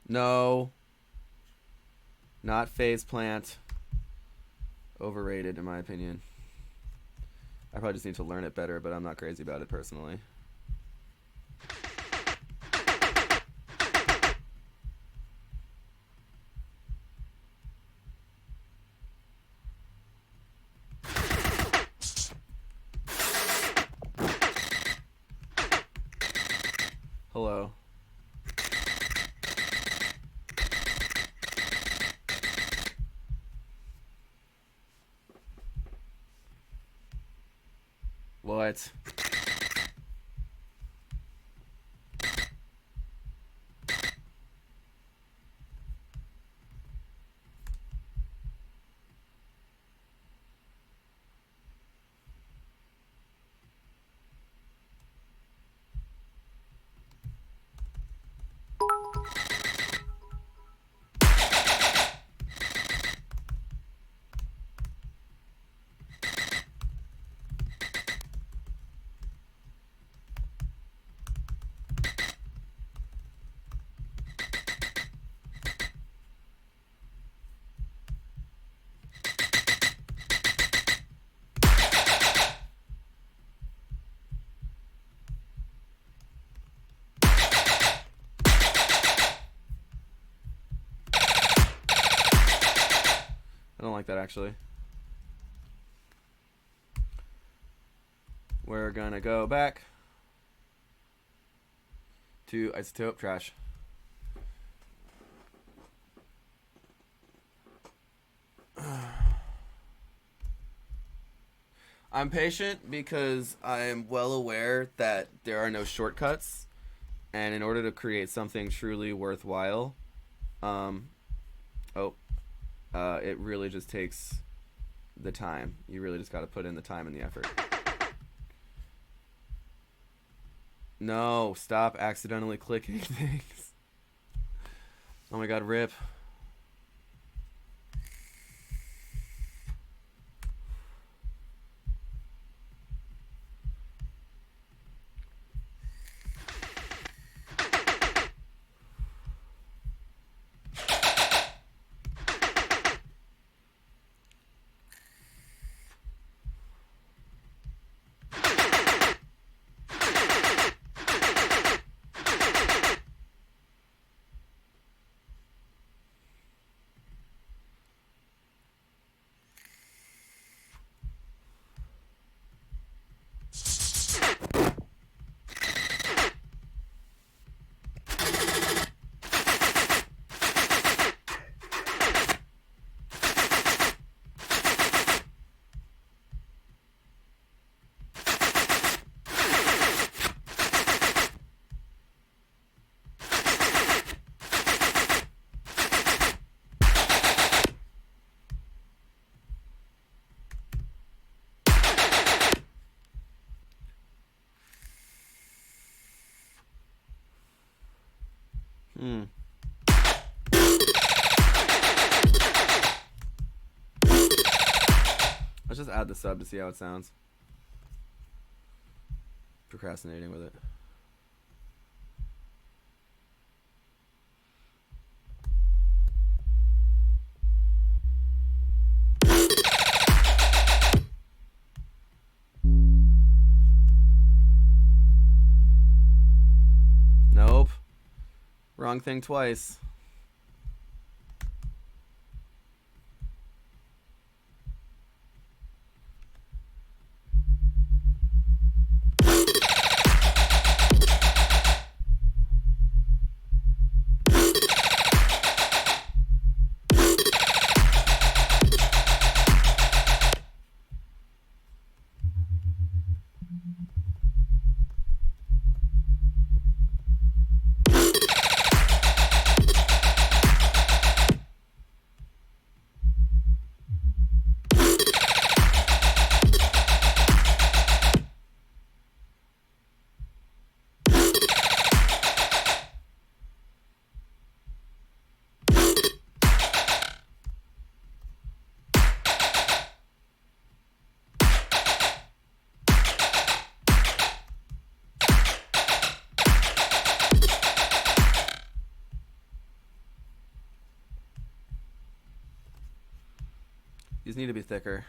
No. Not phase plant. Overrated in my opinion. I probably just need to learn it better, but I'm not crazy about it personally. What? I don't like that, actually. We're gonna go back to isotope trash. I'm patient because I am well aware that there are no shortcuts, and in order to create something truly worthwhile, it really just takes the time. You really just got to put in the time and the effort. No, stop accidentally clicking things. Oh my god, rip. Let's just add the sub to see how it sounds. Procrastinating with it. Nope. Wrong thing twice. These need to be thicker.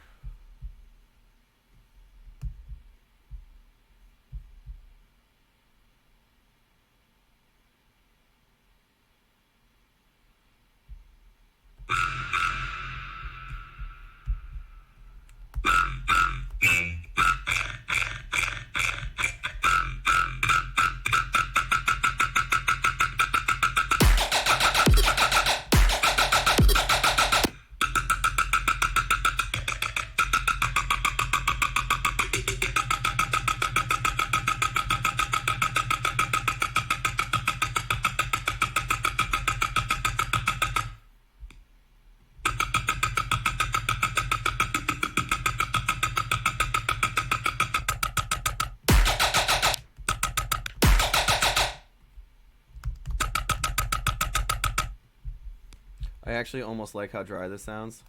I actually almost like how dry this sounds.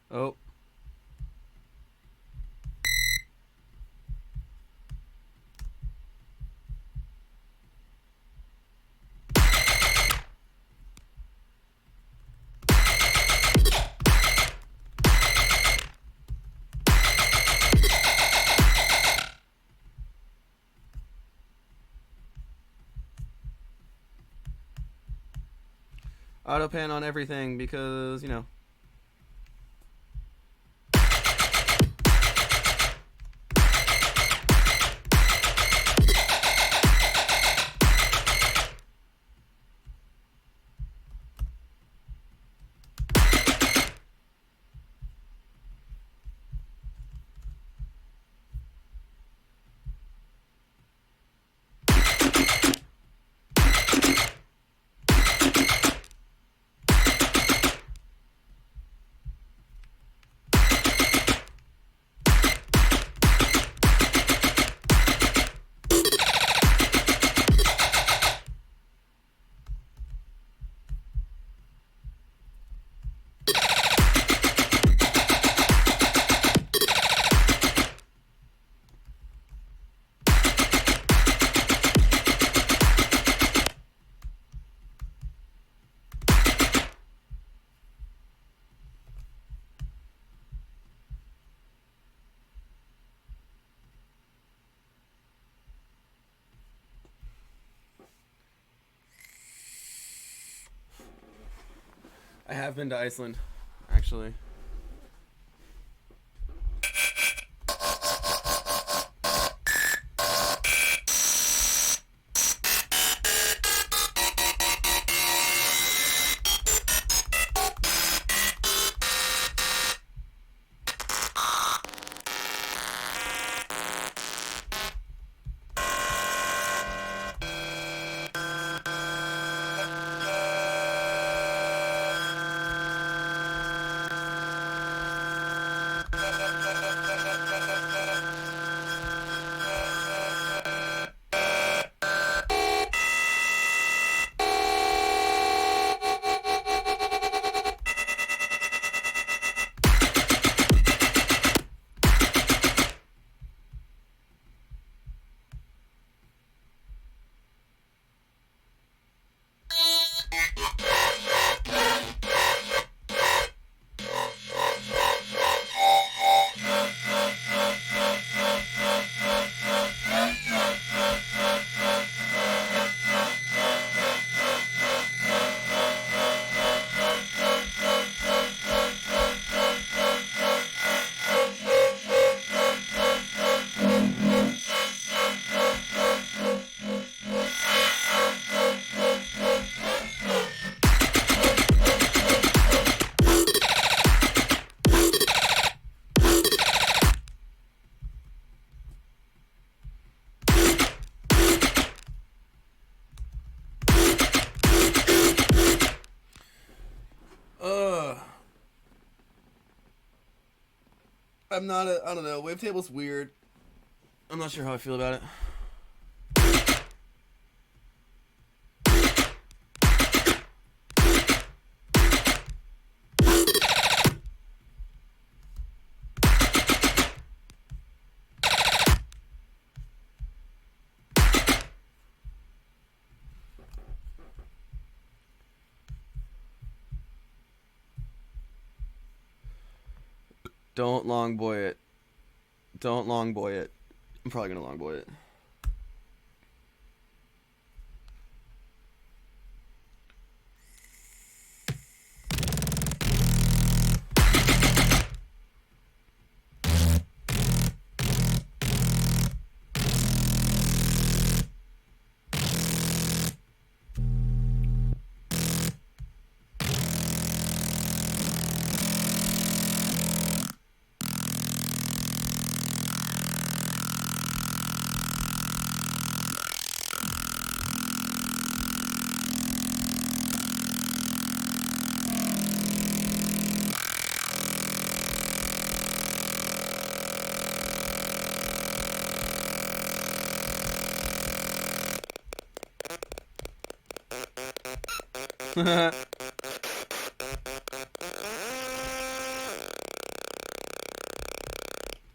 Oh. Auto pan on everything because, you know. I have been to Iceland, actually. I'm not a. I don't know. Wavetable's weird. I'm not sure how I feel about it. Don't long boy it. Don't long boy it. I'm probably gonna long boy it.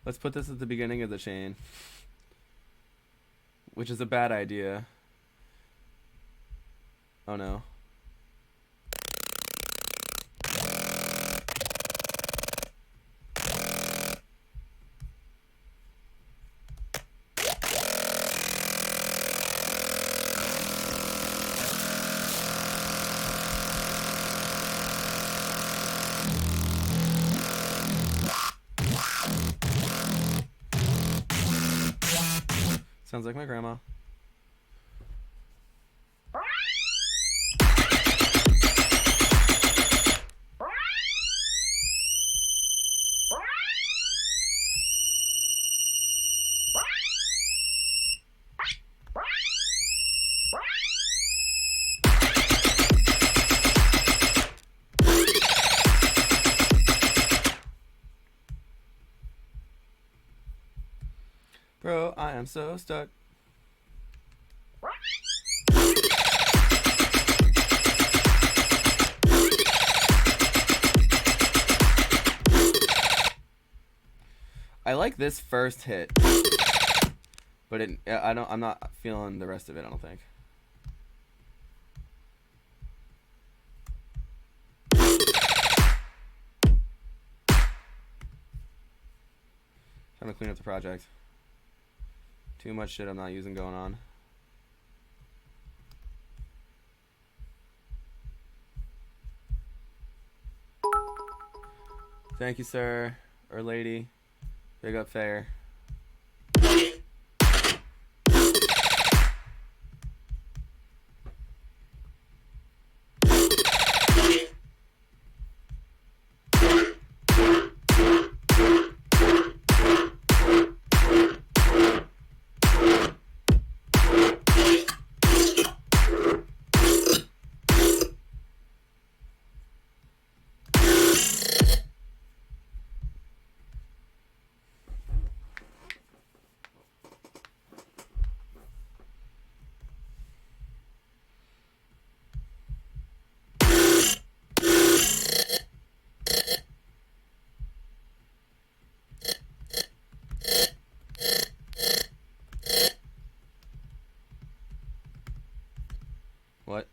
Let's put this at the beginning of the chain, which is a bad idea. Oh no. Sounds like my grandma. Bro, I am so stuck. I like this first hit, but I'm not feeling the rest of it, I don't think. Time to clean up the project. Too much shit I'm not using going on. Thank you, sir or lady. Big up, fair. What?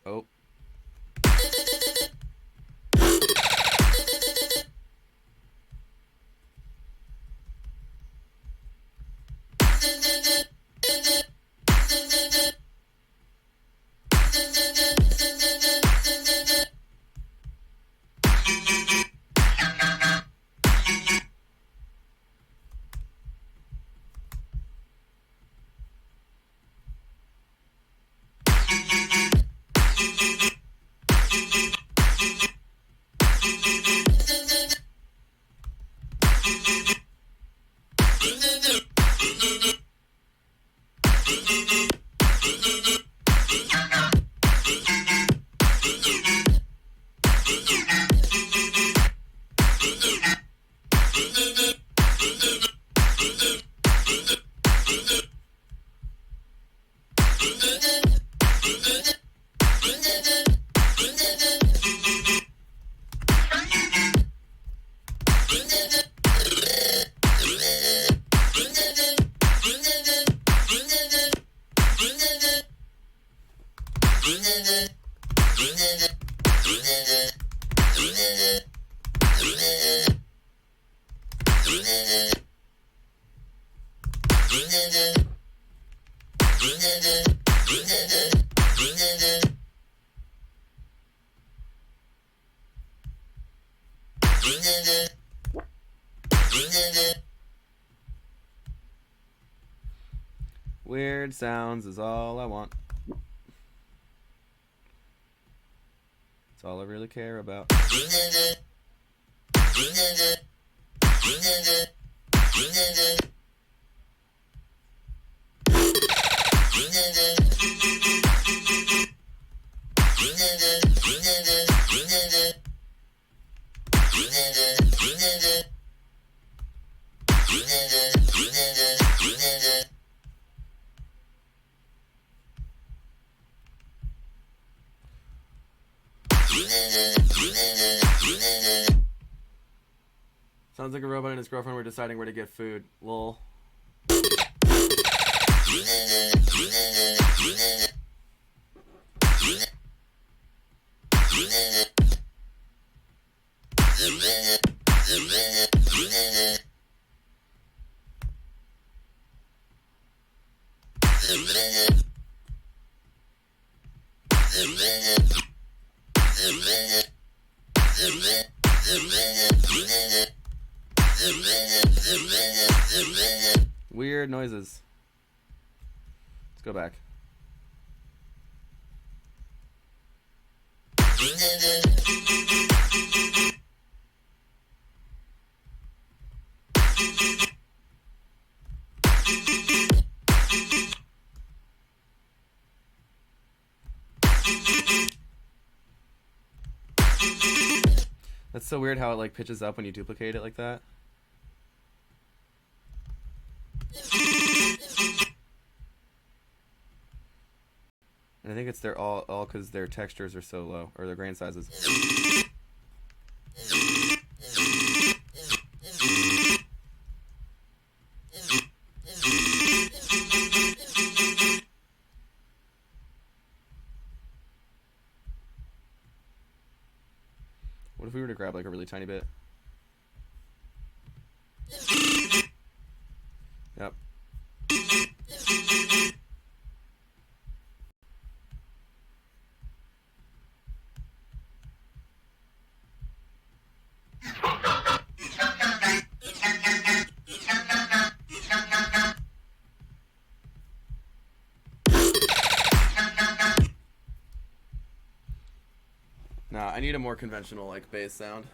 Oh. Weird sounds is all I want. It's all I really care about. Sounds like a robot and his girlfriend were deciding where to get food. Lol. Weird noises. Let's go back. That's so weird how it like pitches up when you duplicate it like that. And I think it's their all because their textures are so low, or their grain sizes. What if we were to grab like a really tiny bit? Yep. Nah, I need a more conventional like bass sound.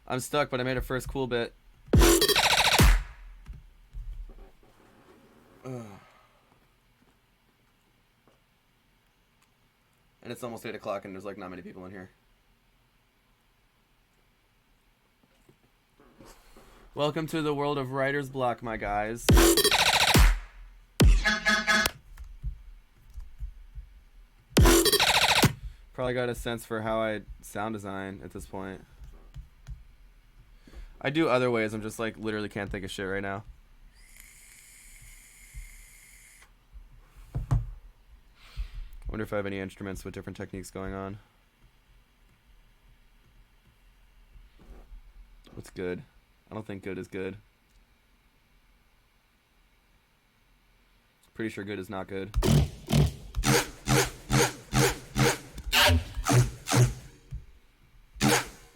I'm stuck, but I made a first cool bit. And it's almost 8 o'clock and there's like not many people in here. Welcome to the world of writer's block, my guys. Probably got a sense for how I sound design at this point. I do other ways, I'm just like literally can't think of shit right now. Wonder if I have any instruments with different techniques going on. What's good? I don't think good is good. Pretty sure good is not good.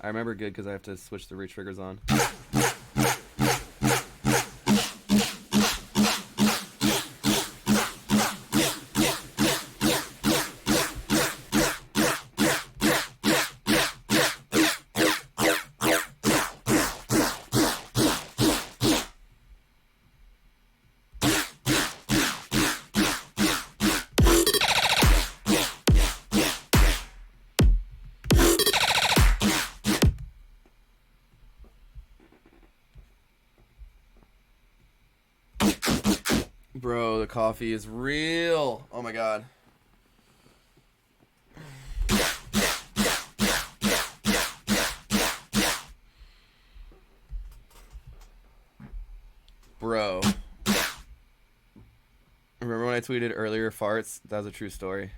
I remember good because I have to switch the reach triggers on. Bro, the coffee is real. Oh my god. Bro. Remember when I tweeted earlier farts? That was a true story.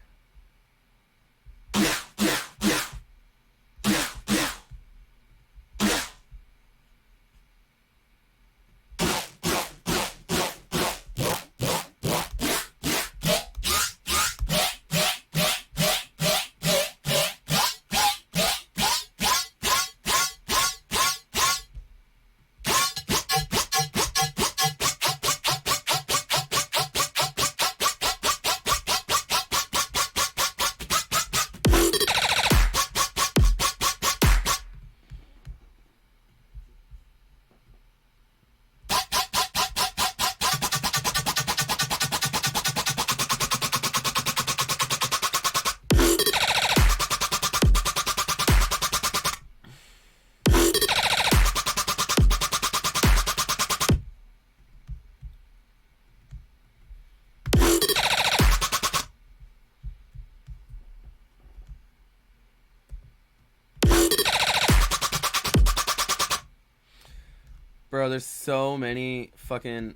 Bro, there's so many fucking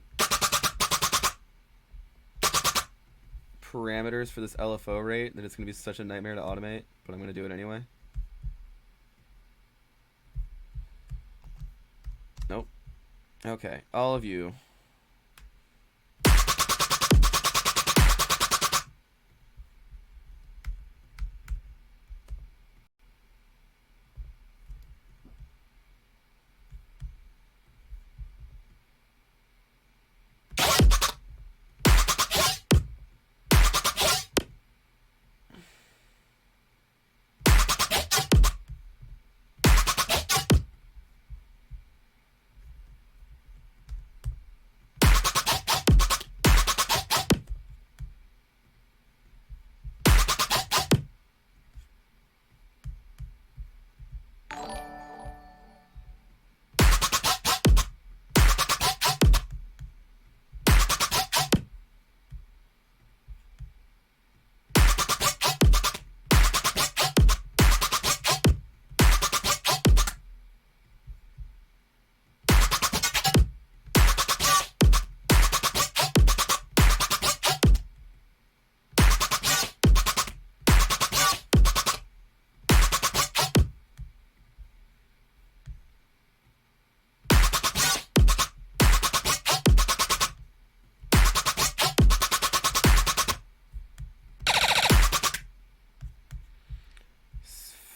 parameters for this LFO rate that it's going to be such a nightmare to automate, but I'm going to do it anyway. Nope. Okay, all of you.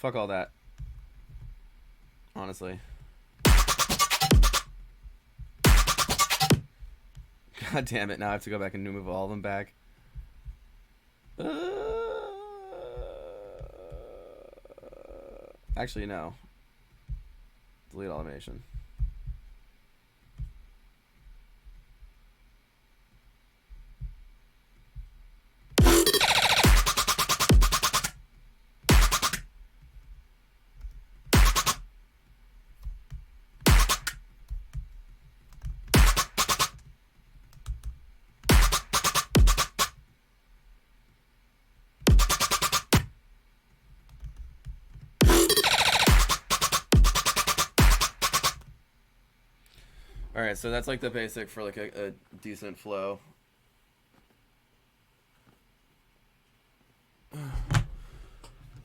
Fuck all that. Honestly. God damn it, now I have to go back and move all of them back. Actually, no. Delete automation. Alright, so that's like the basic for like a decent flow.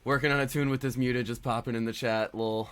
Working on a tune with this muted, just popping in the chat, lol.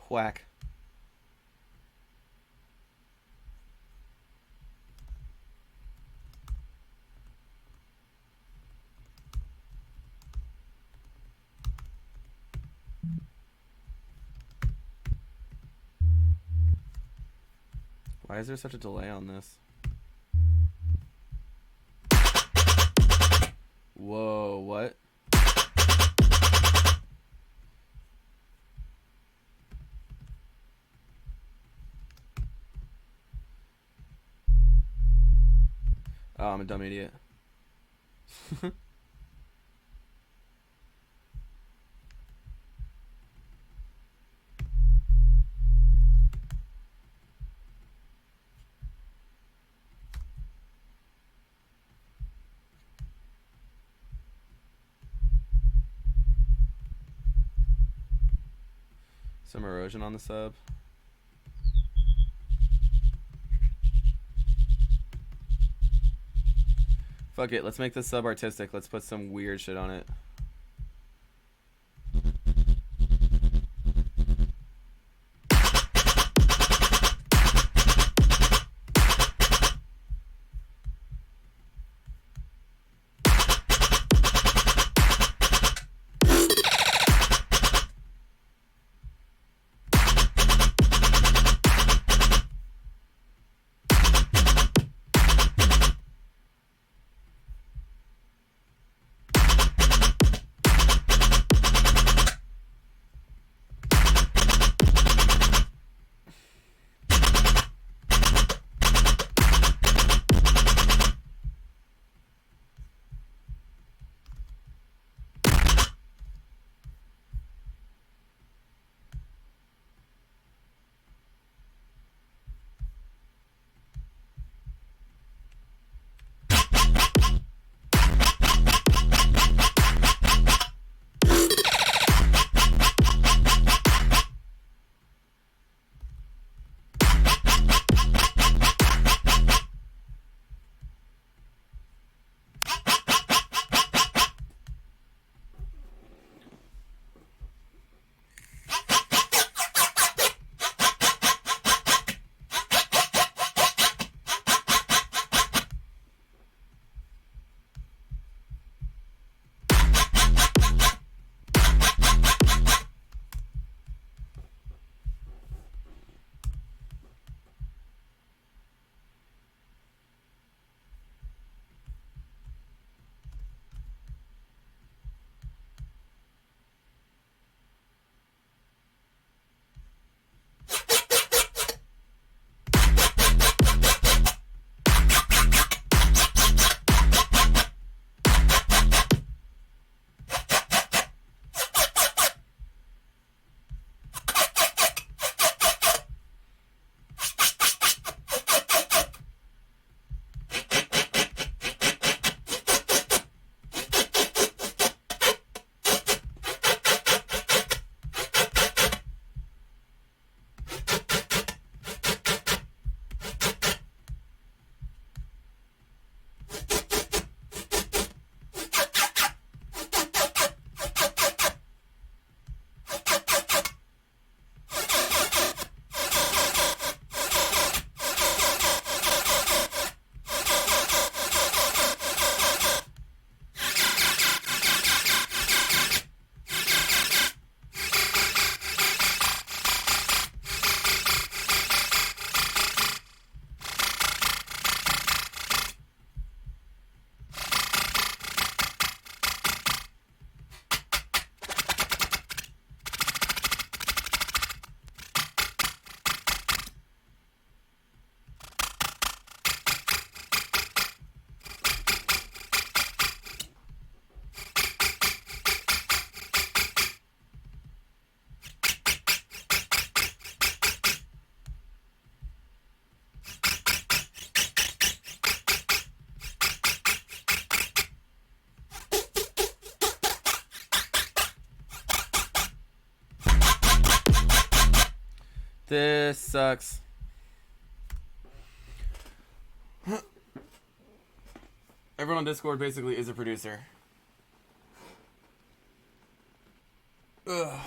Whack. Why is there such a delay on this? Whoa, what? Oh, I'm a dumb idiot. Some erosion on the sub. Fuck it, let's make this sub artistic. Let's put some weird shit on it. This sucks. Everyone on Discord basically is a producer. Ugh.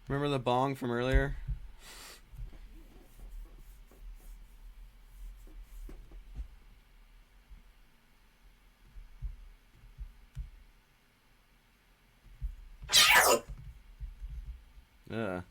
Remember the bong from earlier? Yeah.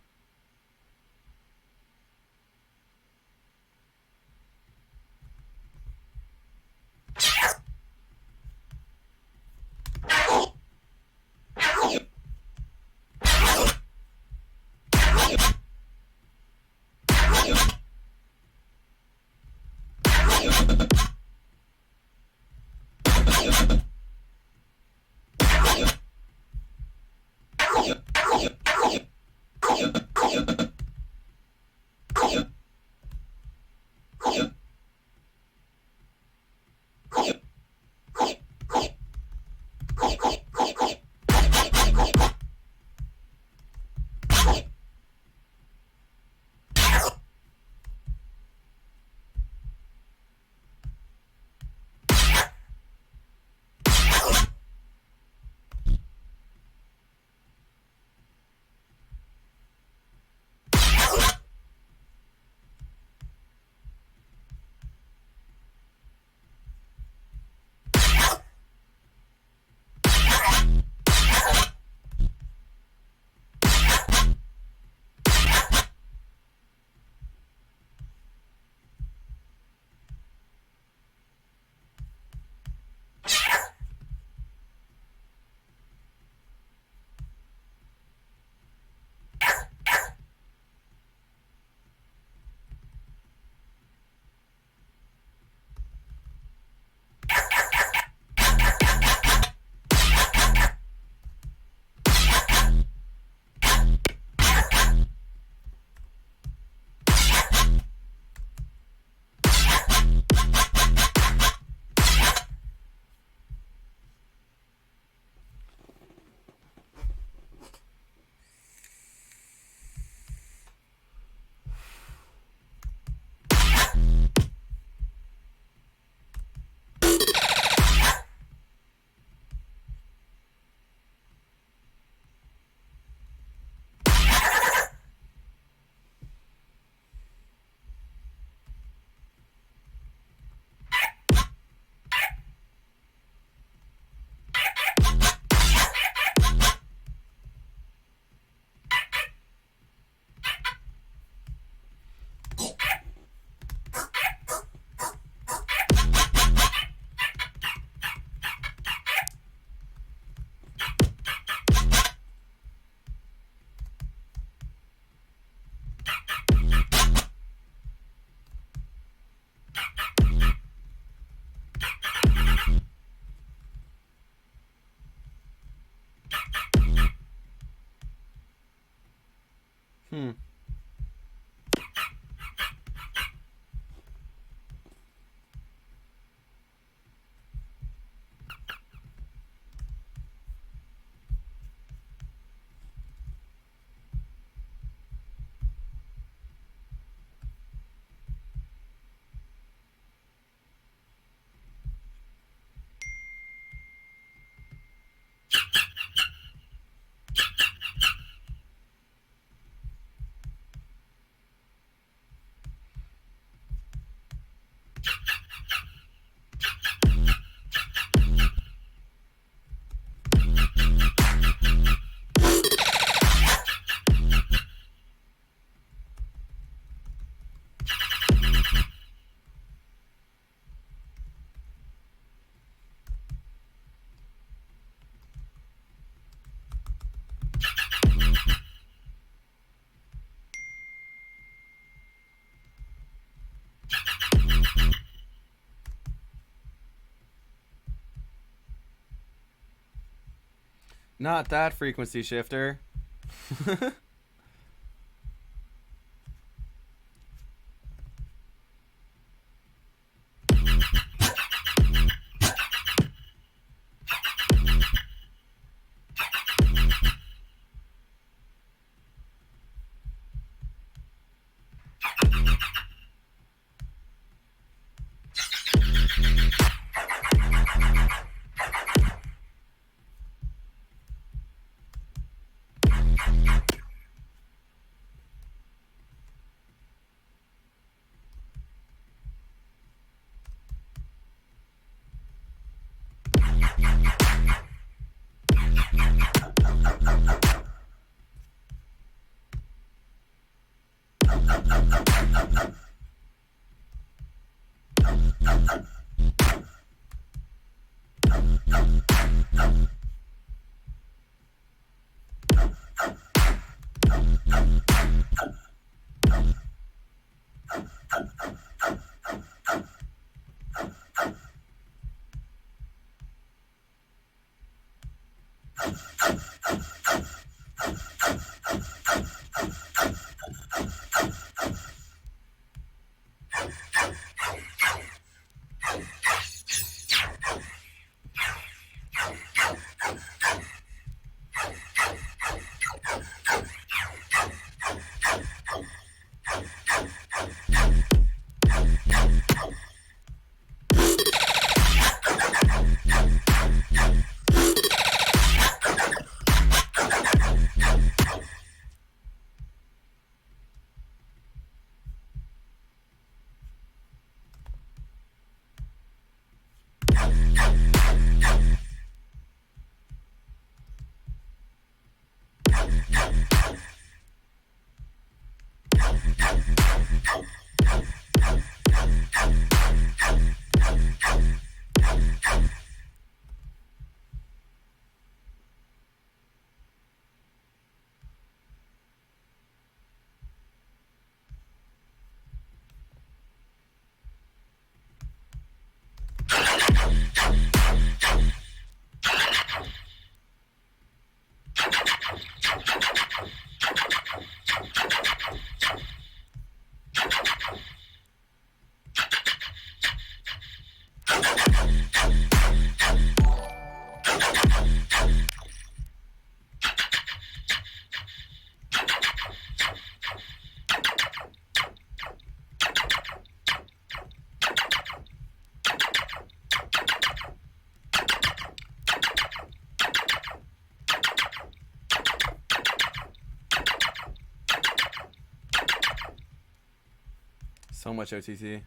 Hmm. Not that frequency shifter. So much OTT.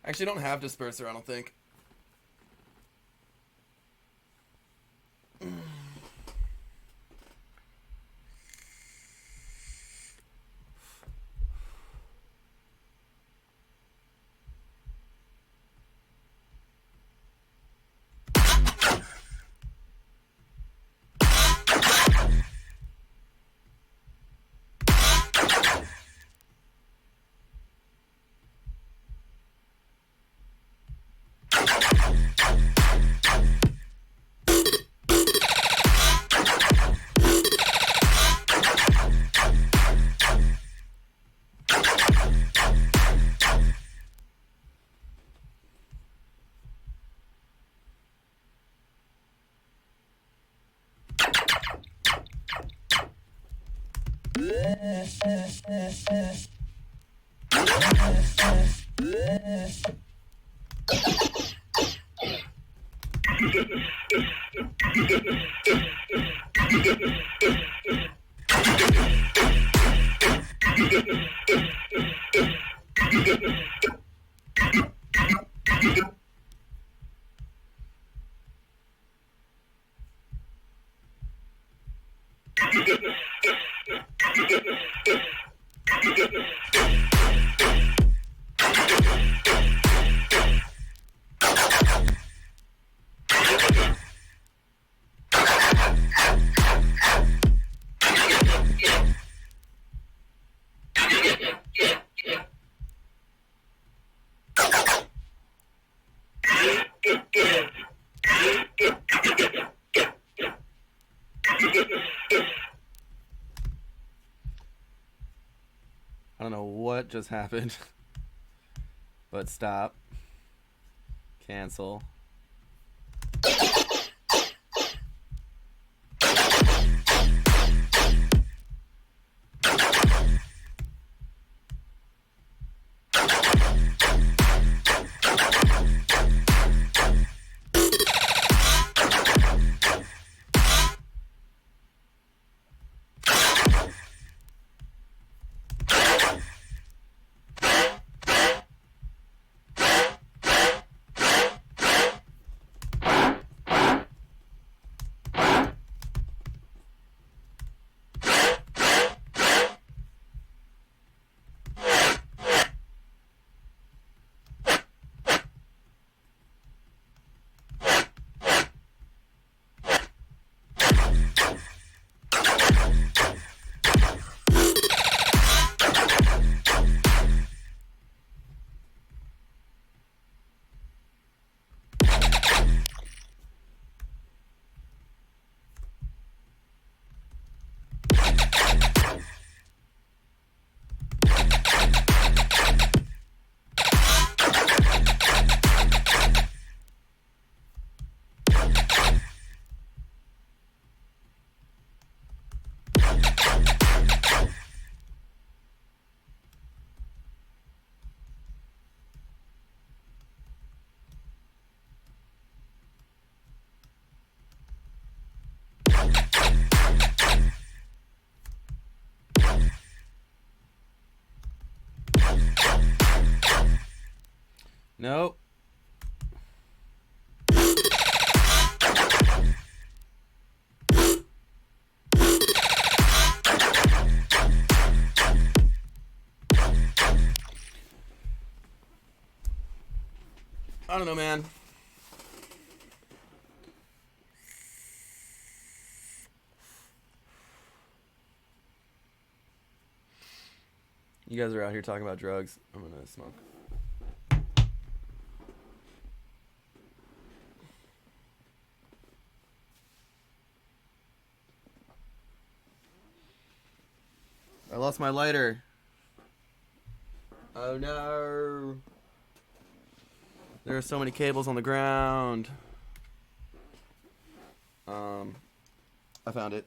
Actually, don't have disperser, I don't think. I don't know what just happened. But stop. Cancel. Nope. I don't know, man. You guys are out here talking about drugs. I'm gonna smoke. I lost my lighter. Oh no. There are so many cables on the ground. I found it.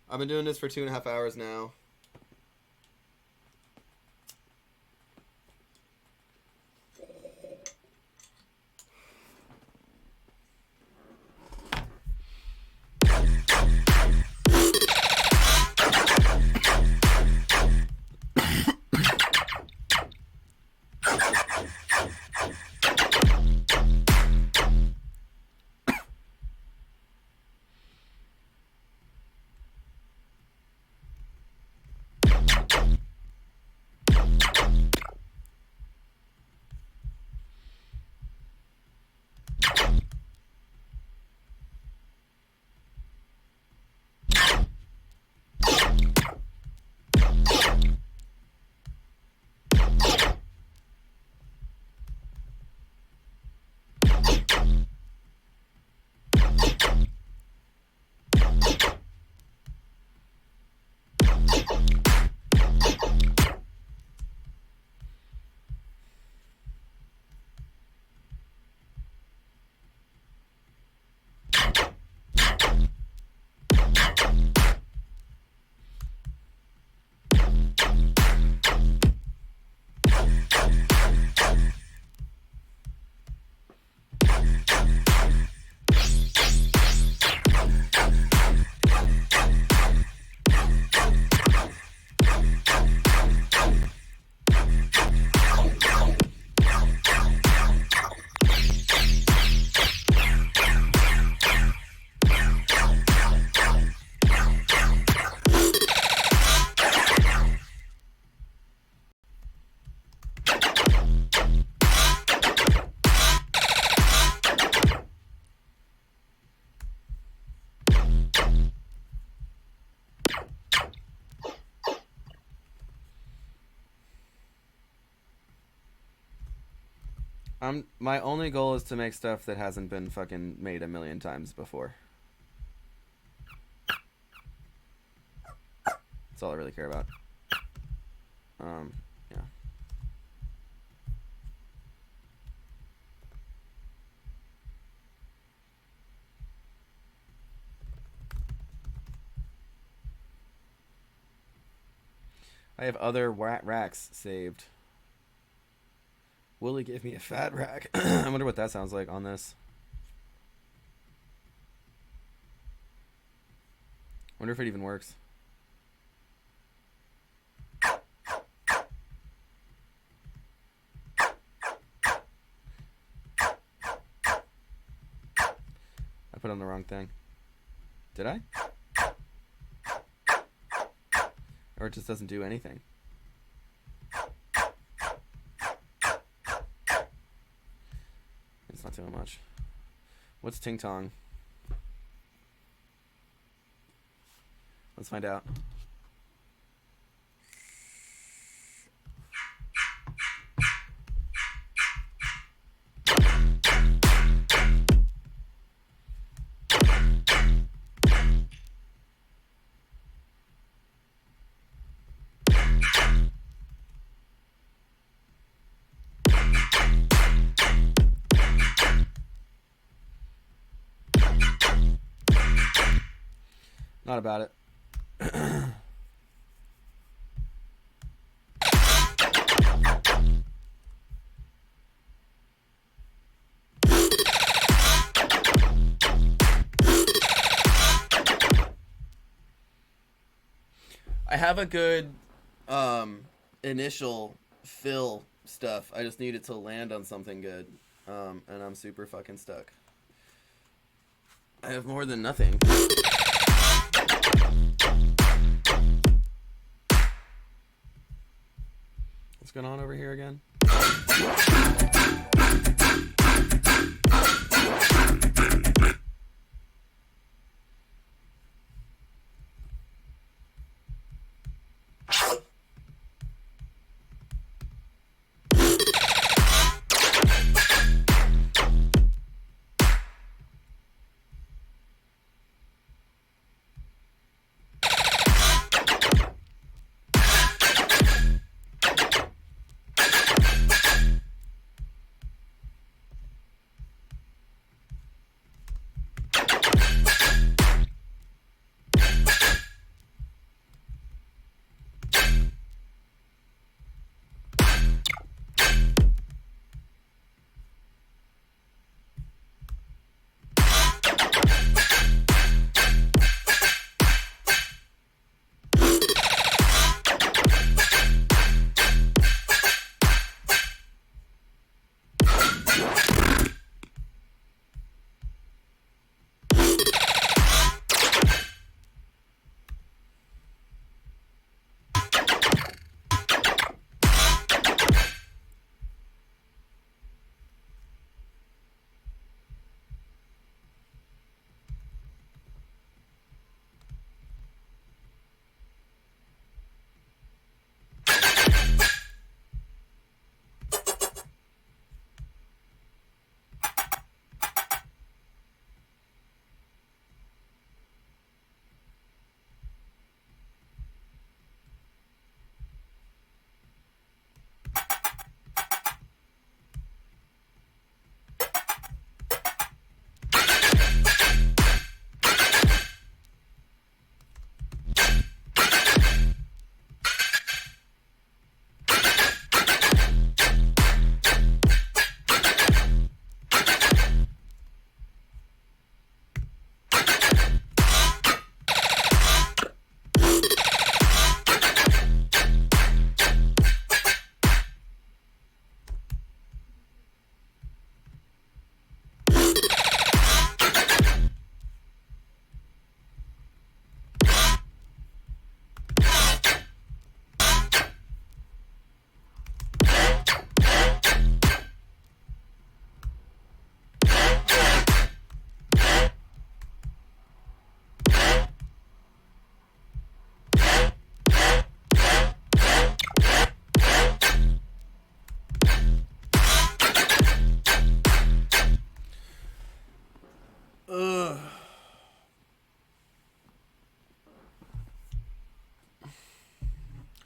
I've been doing this for 2.5 hours now. My only goal is to make stuff that hasn't been fucking made a million times before. That's all I really care about. Yeah. I have other racks saved. Will he give me a fat rack? I wonder what that sounds like on this. Wonder if it even works. I put on the wrong thing. Did I? Or it just doesn't do anything. It's not doing much. What's Ting Tong? Let's find out. Not about it. I have a good initial fill stuff. I just need it to land on something good. And I'm super fucking stuck. I have more than nothing. What's going on over here again?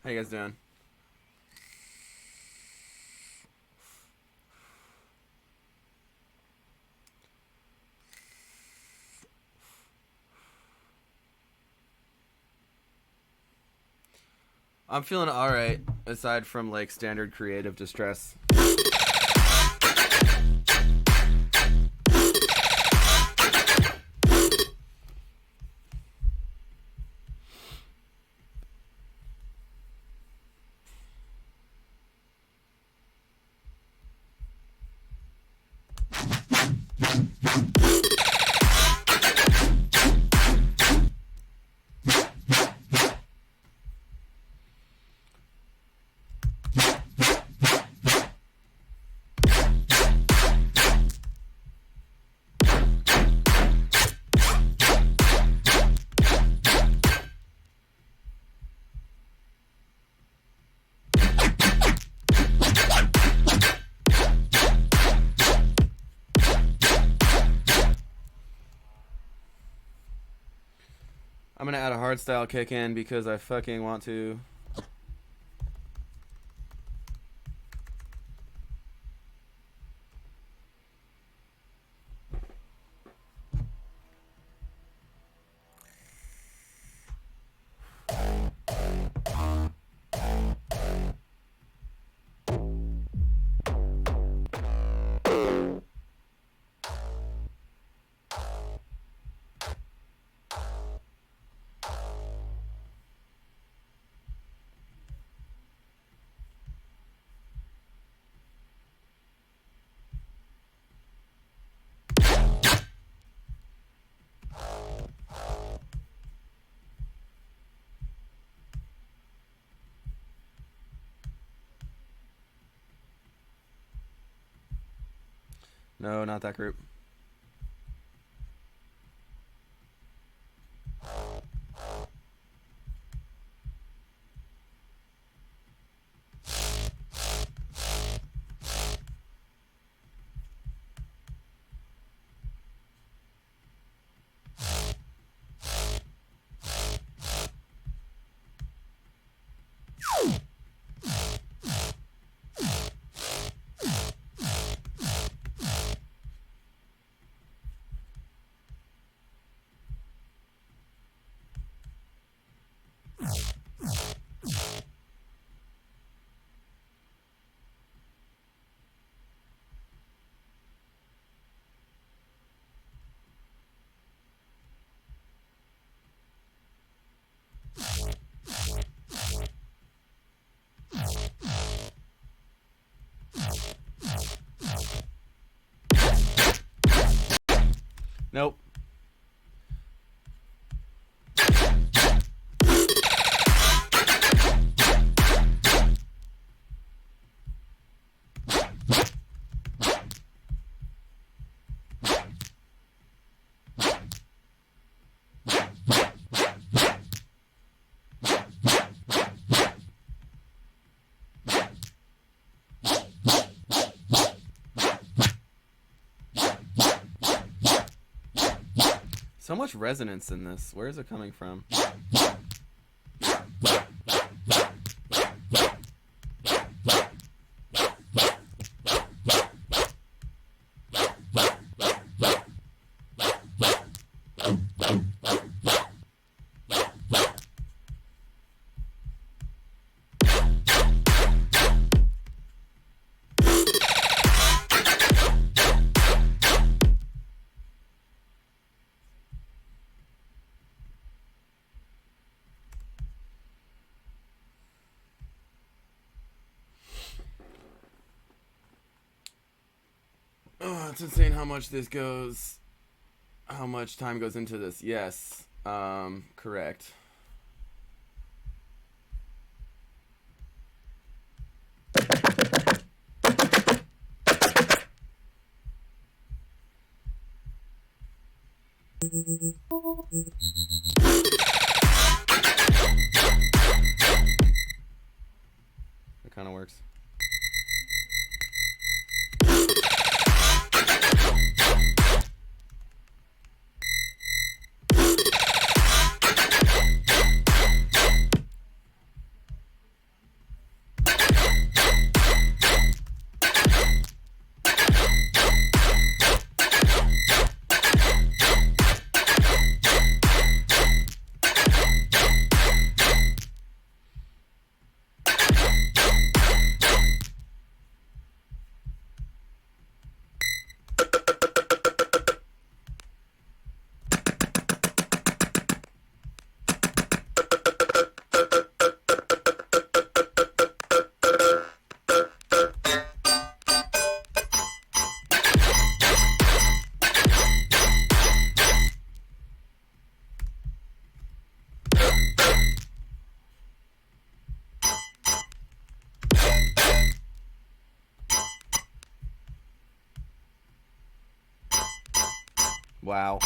How you guys doing? I'm feeling alright, aside from like standard creative distress. I'm gonna add a hardstyle kick in because I fucking want to. No, not that group. Nope. So much resonance in this. Where is it coming from? Oh, it's insane how much this goes. How much time goes into this. Yes. Correct. It kind of works. Wow.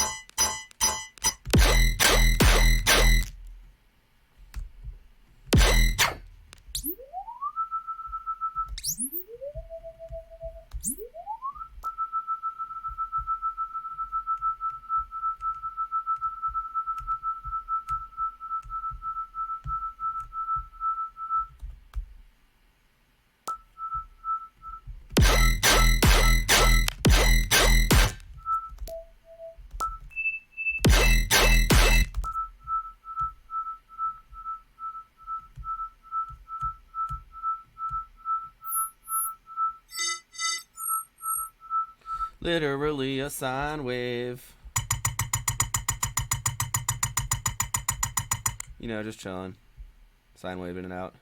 Literally a sine wave. You know, just chilling. Sine wave in and out.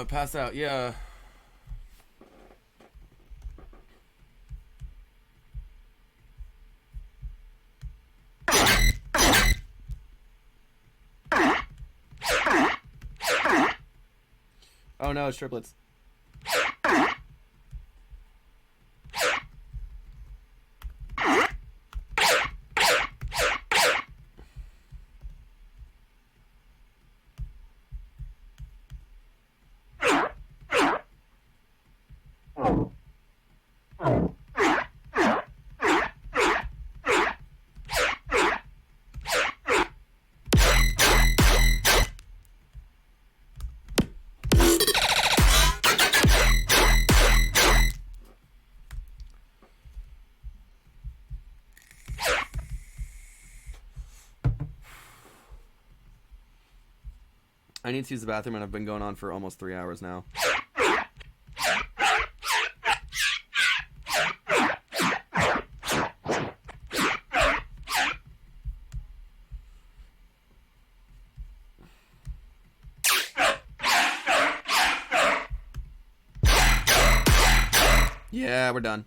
Pass out, yeah. Oh no, it's triplets. I need to use the bathroom, and I've been going on for almost 3 hours now. Yeah, we're done.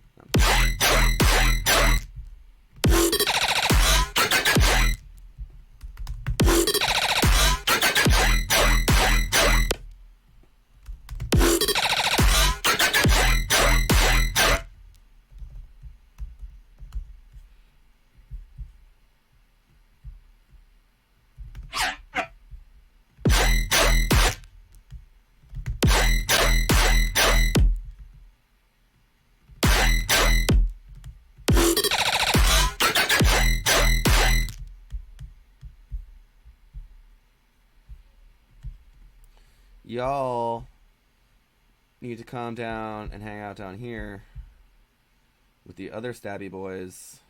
Y'all need to calm down and hang out down here with the other stabby boys.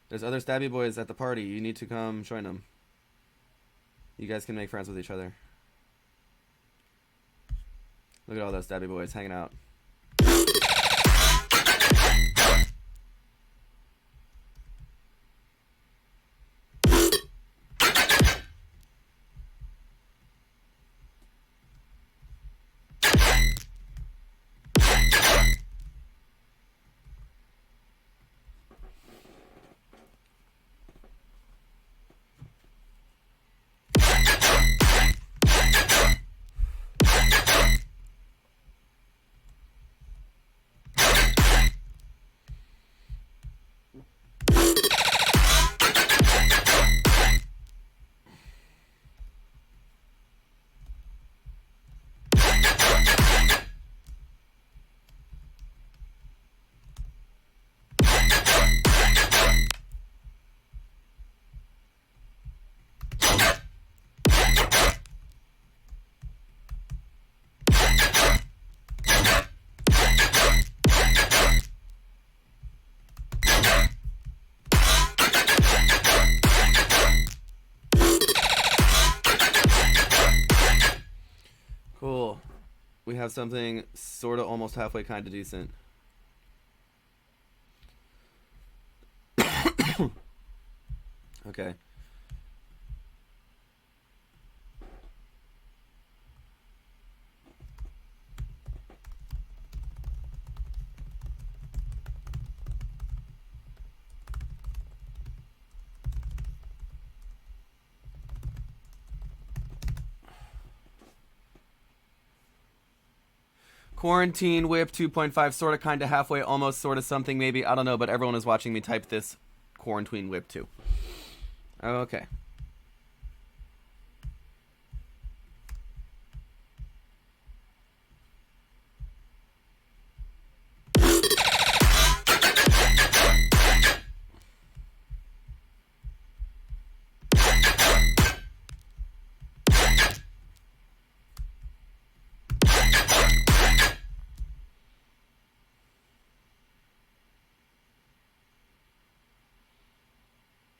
There's other stabby boys at the party. You need to come join them. You guys can make friends with each other. Look at all those stabby boys hanging out. We have something sort of almost halfway kind of decent. Okay. Quarantine whip 2.5, sort of, kind of, halfway, almost, sort of, something, maybe. I don't know, but everyone is watching me type this quarantine whip 2. Okay.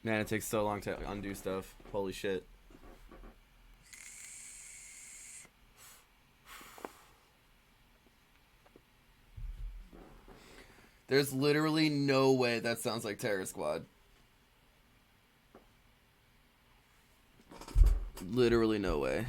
Man, it takes so long to undo stuff. Holy shit. There's literally no way that sounds like Terror Squad. Literally no way.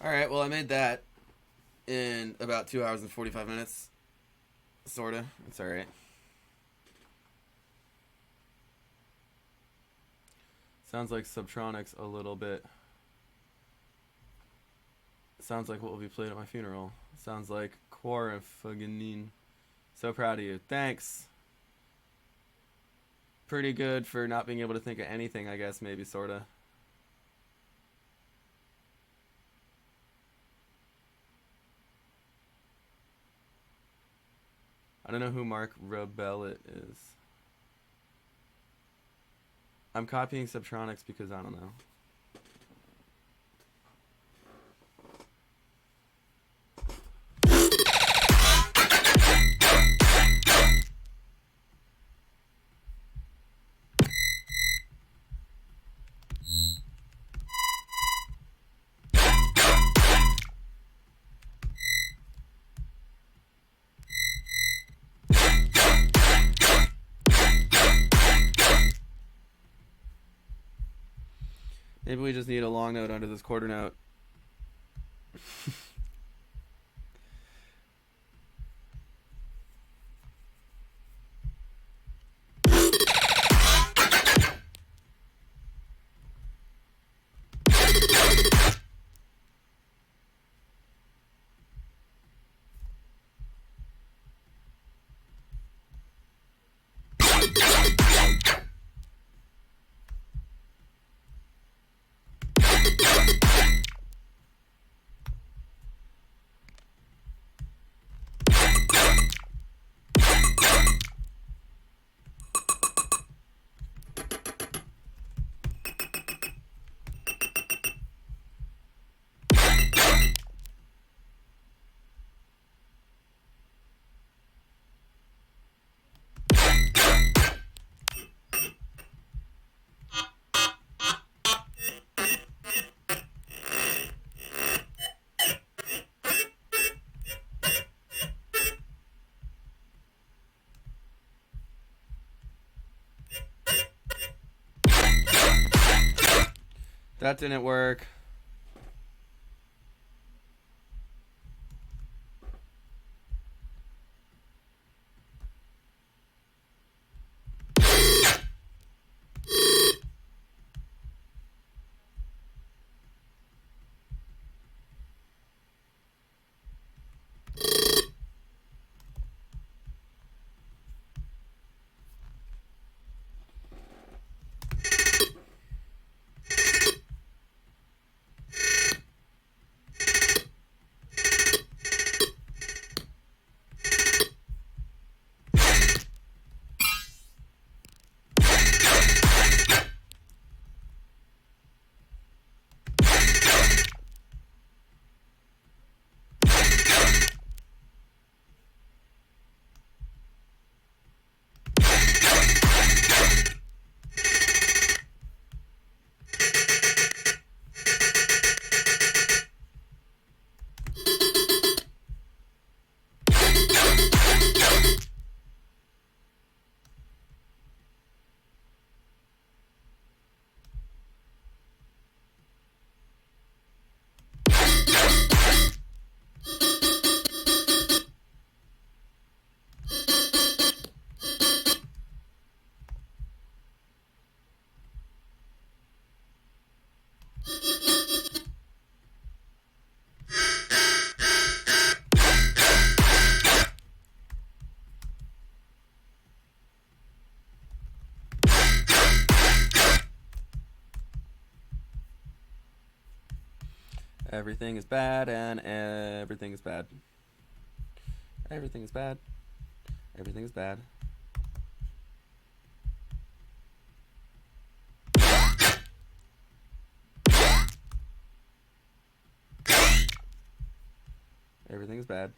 Alright, well, I made that in about 2 hours and 45 minutes. Sorta. It's alright. Sounds like Subtronics a little bit. Sounds like what will be played at my funeral. Sounds like Quarafaganin. So proud of you. Thanks. Pretty good for not being able to think of anything, I guess, maybe, sorta. I don't know who Mark Rebellet is. I'm copying Subtronics because I don't know. Maybe we just need a long note under this quarter note. That didn't work. Everything is bad and everything is bad. Everything is bad. Everything is bad. Everything is bad.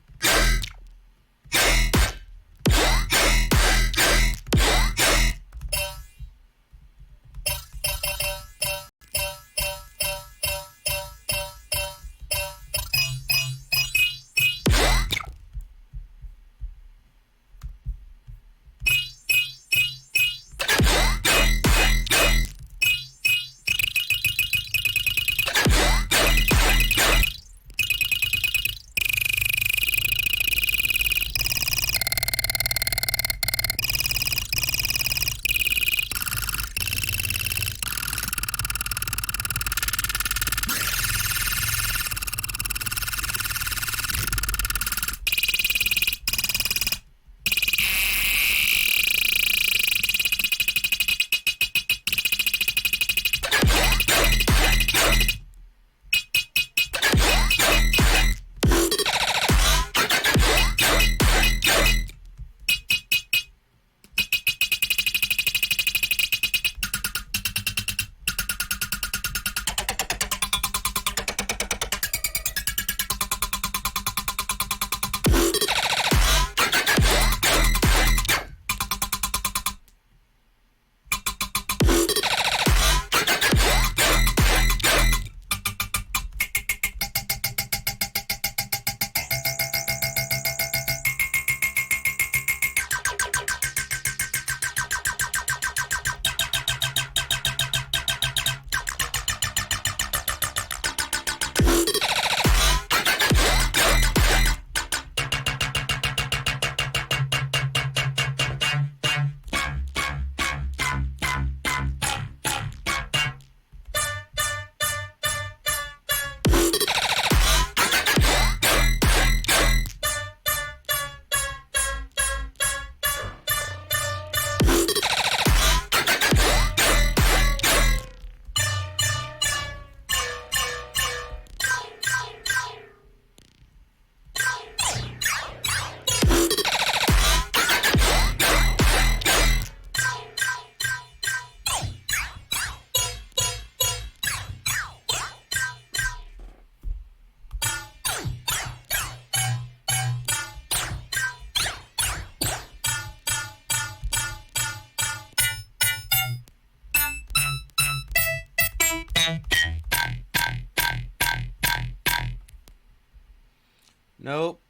Nope.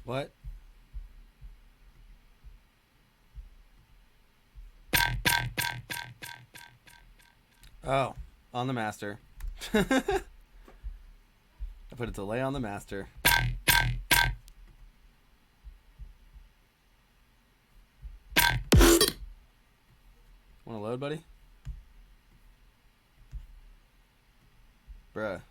What? Oh, on the master. I put a delay on the master. Want to load, buddy? Bruh.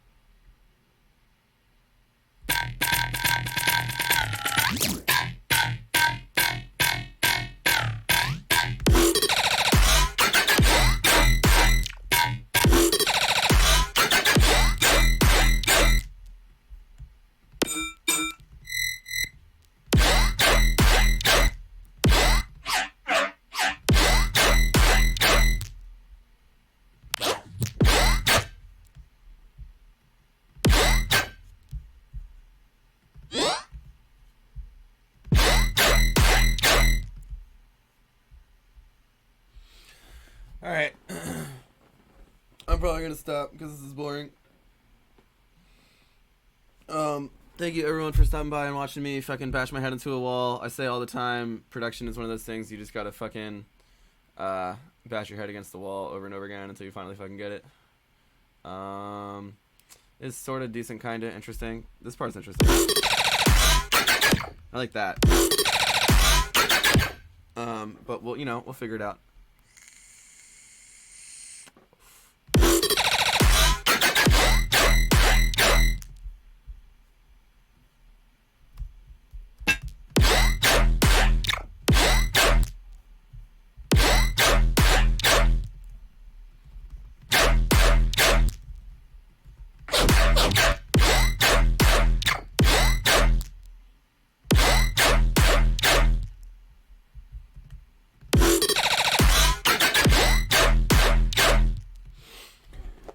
Alright. I'm probably gonna stop because this is boring. Thank you everyone for stopping by and watching me fucking bash my head into a wall. I say all the time, production is one of those things you just gotta fucking bash your head against the wall over and over again until you finally fucking get it. It's sort of decent, kind of interesting. This part's interesting. I like that. But we'll figure it out.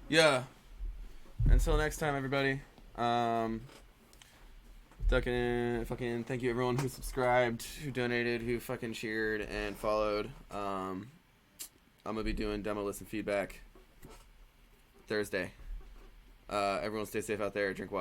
Yeah. Until next time, everybody. Fucking thank you everyone who subscribed, who donated, who fucking cheered and followed. I'm gonna be doing demo list and feedback Thursday. Everyone stay safe out there. Drink water.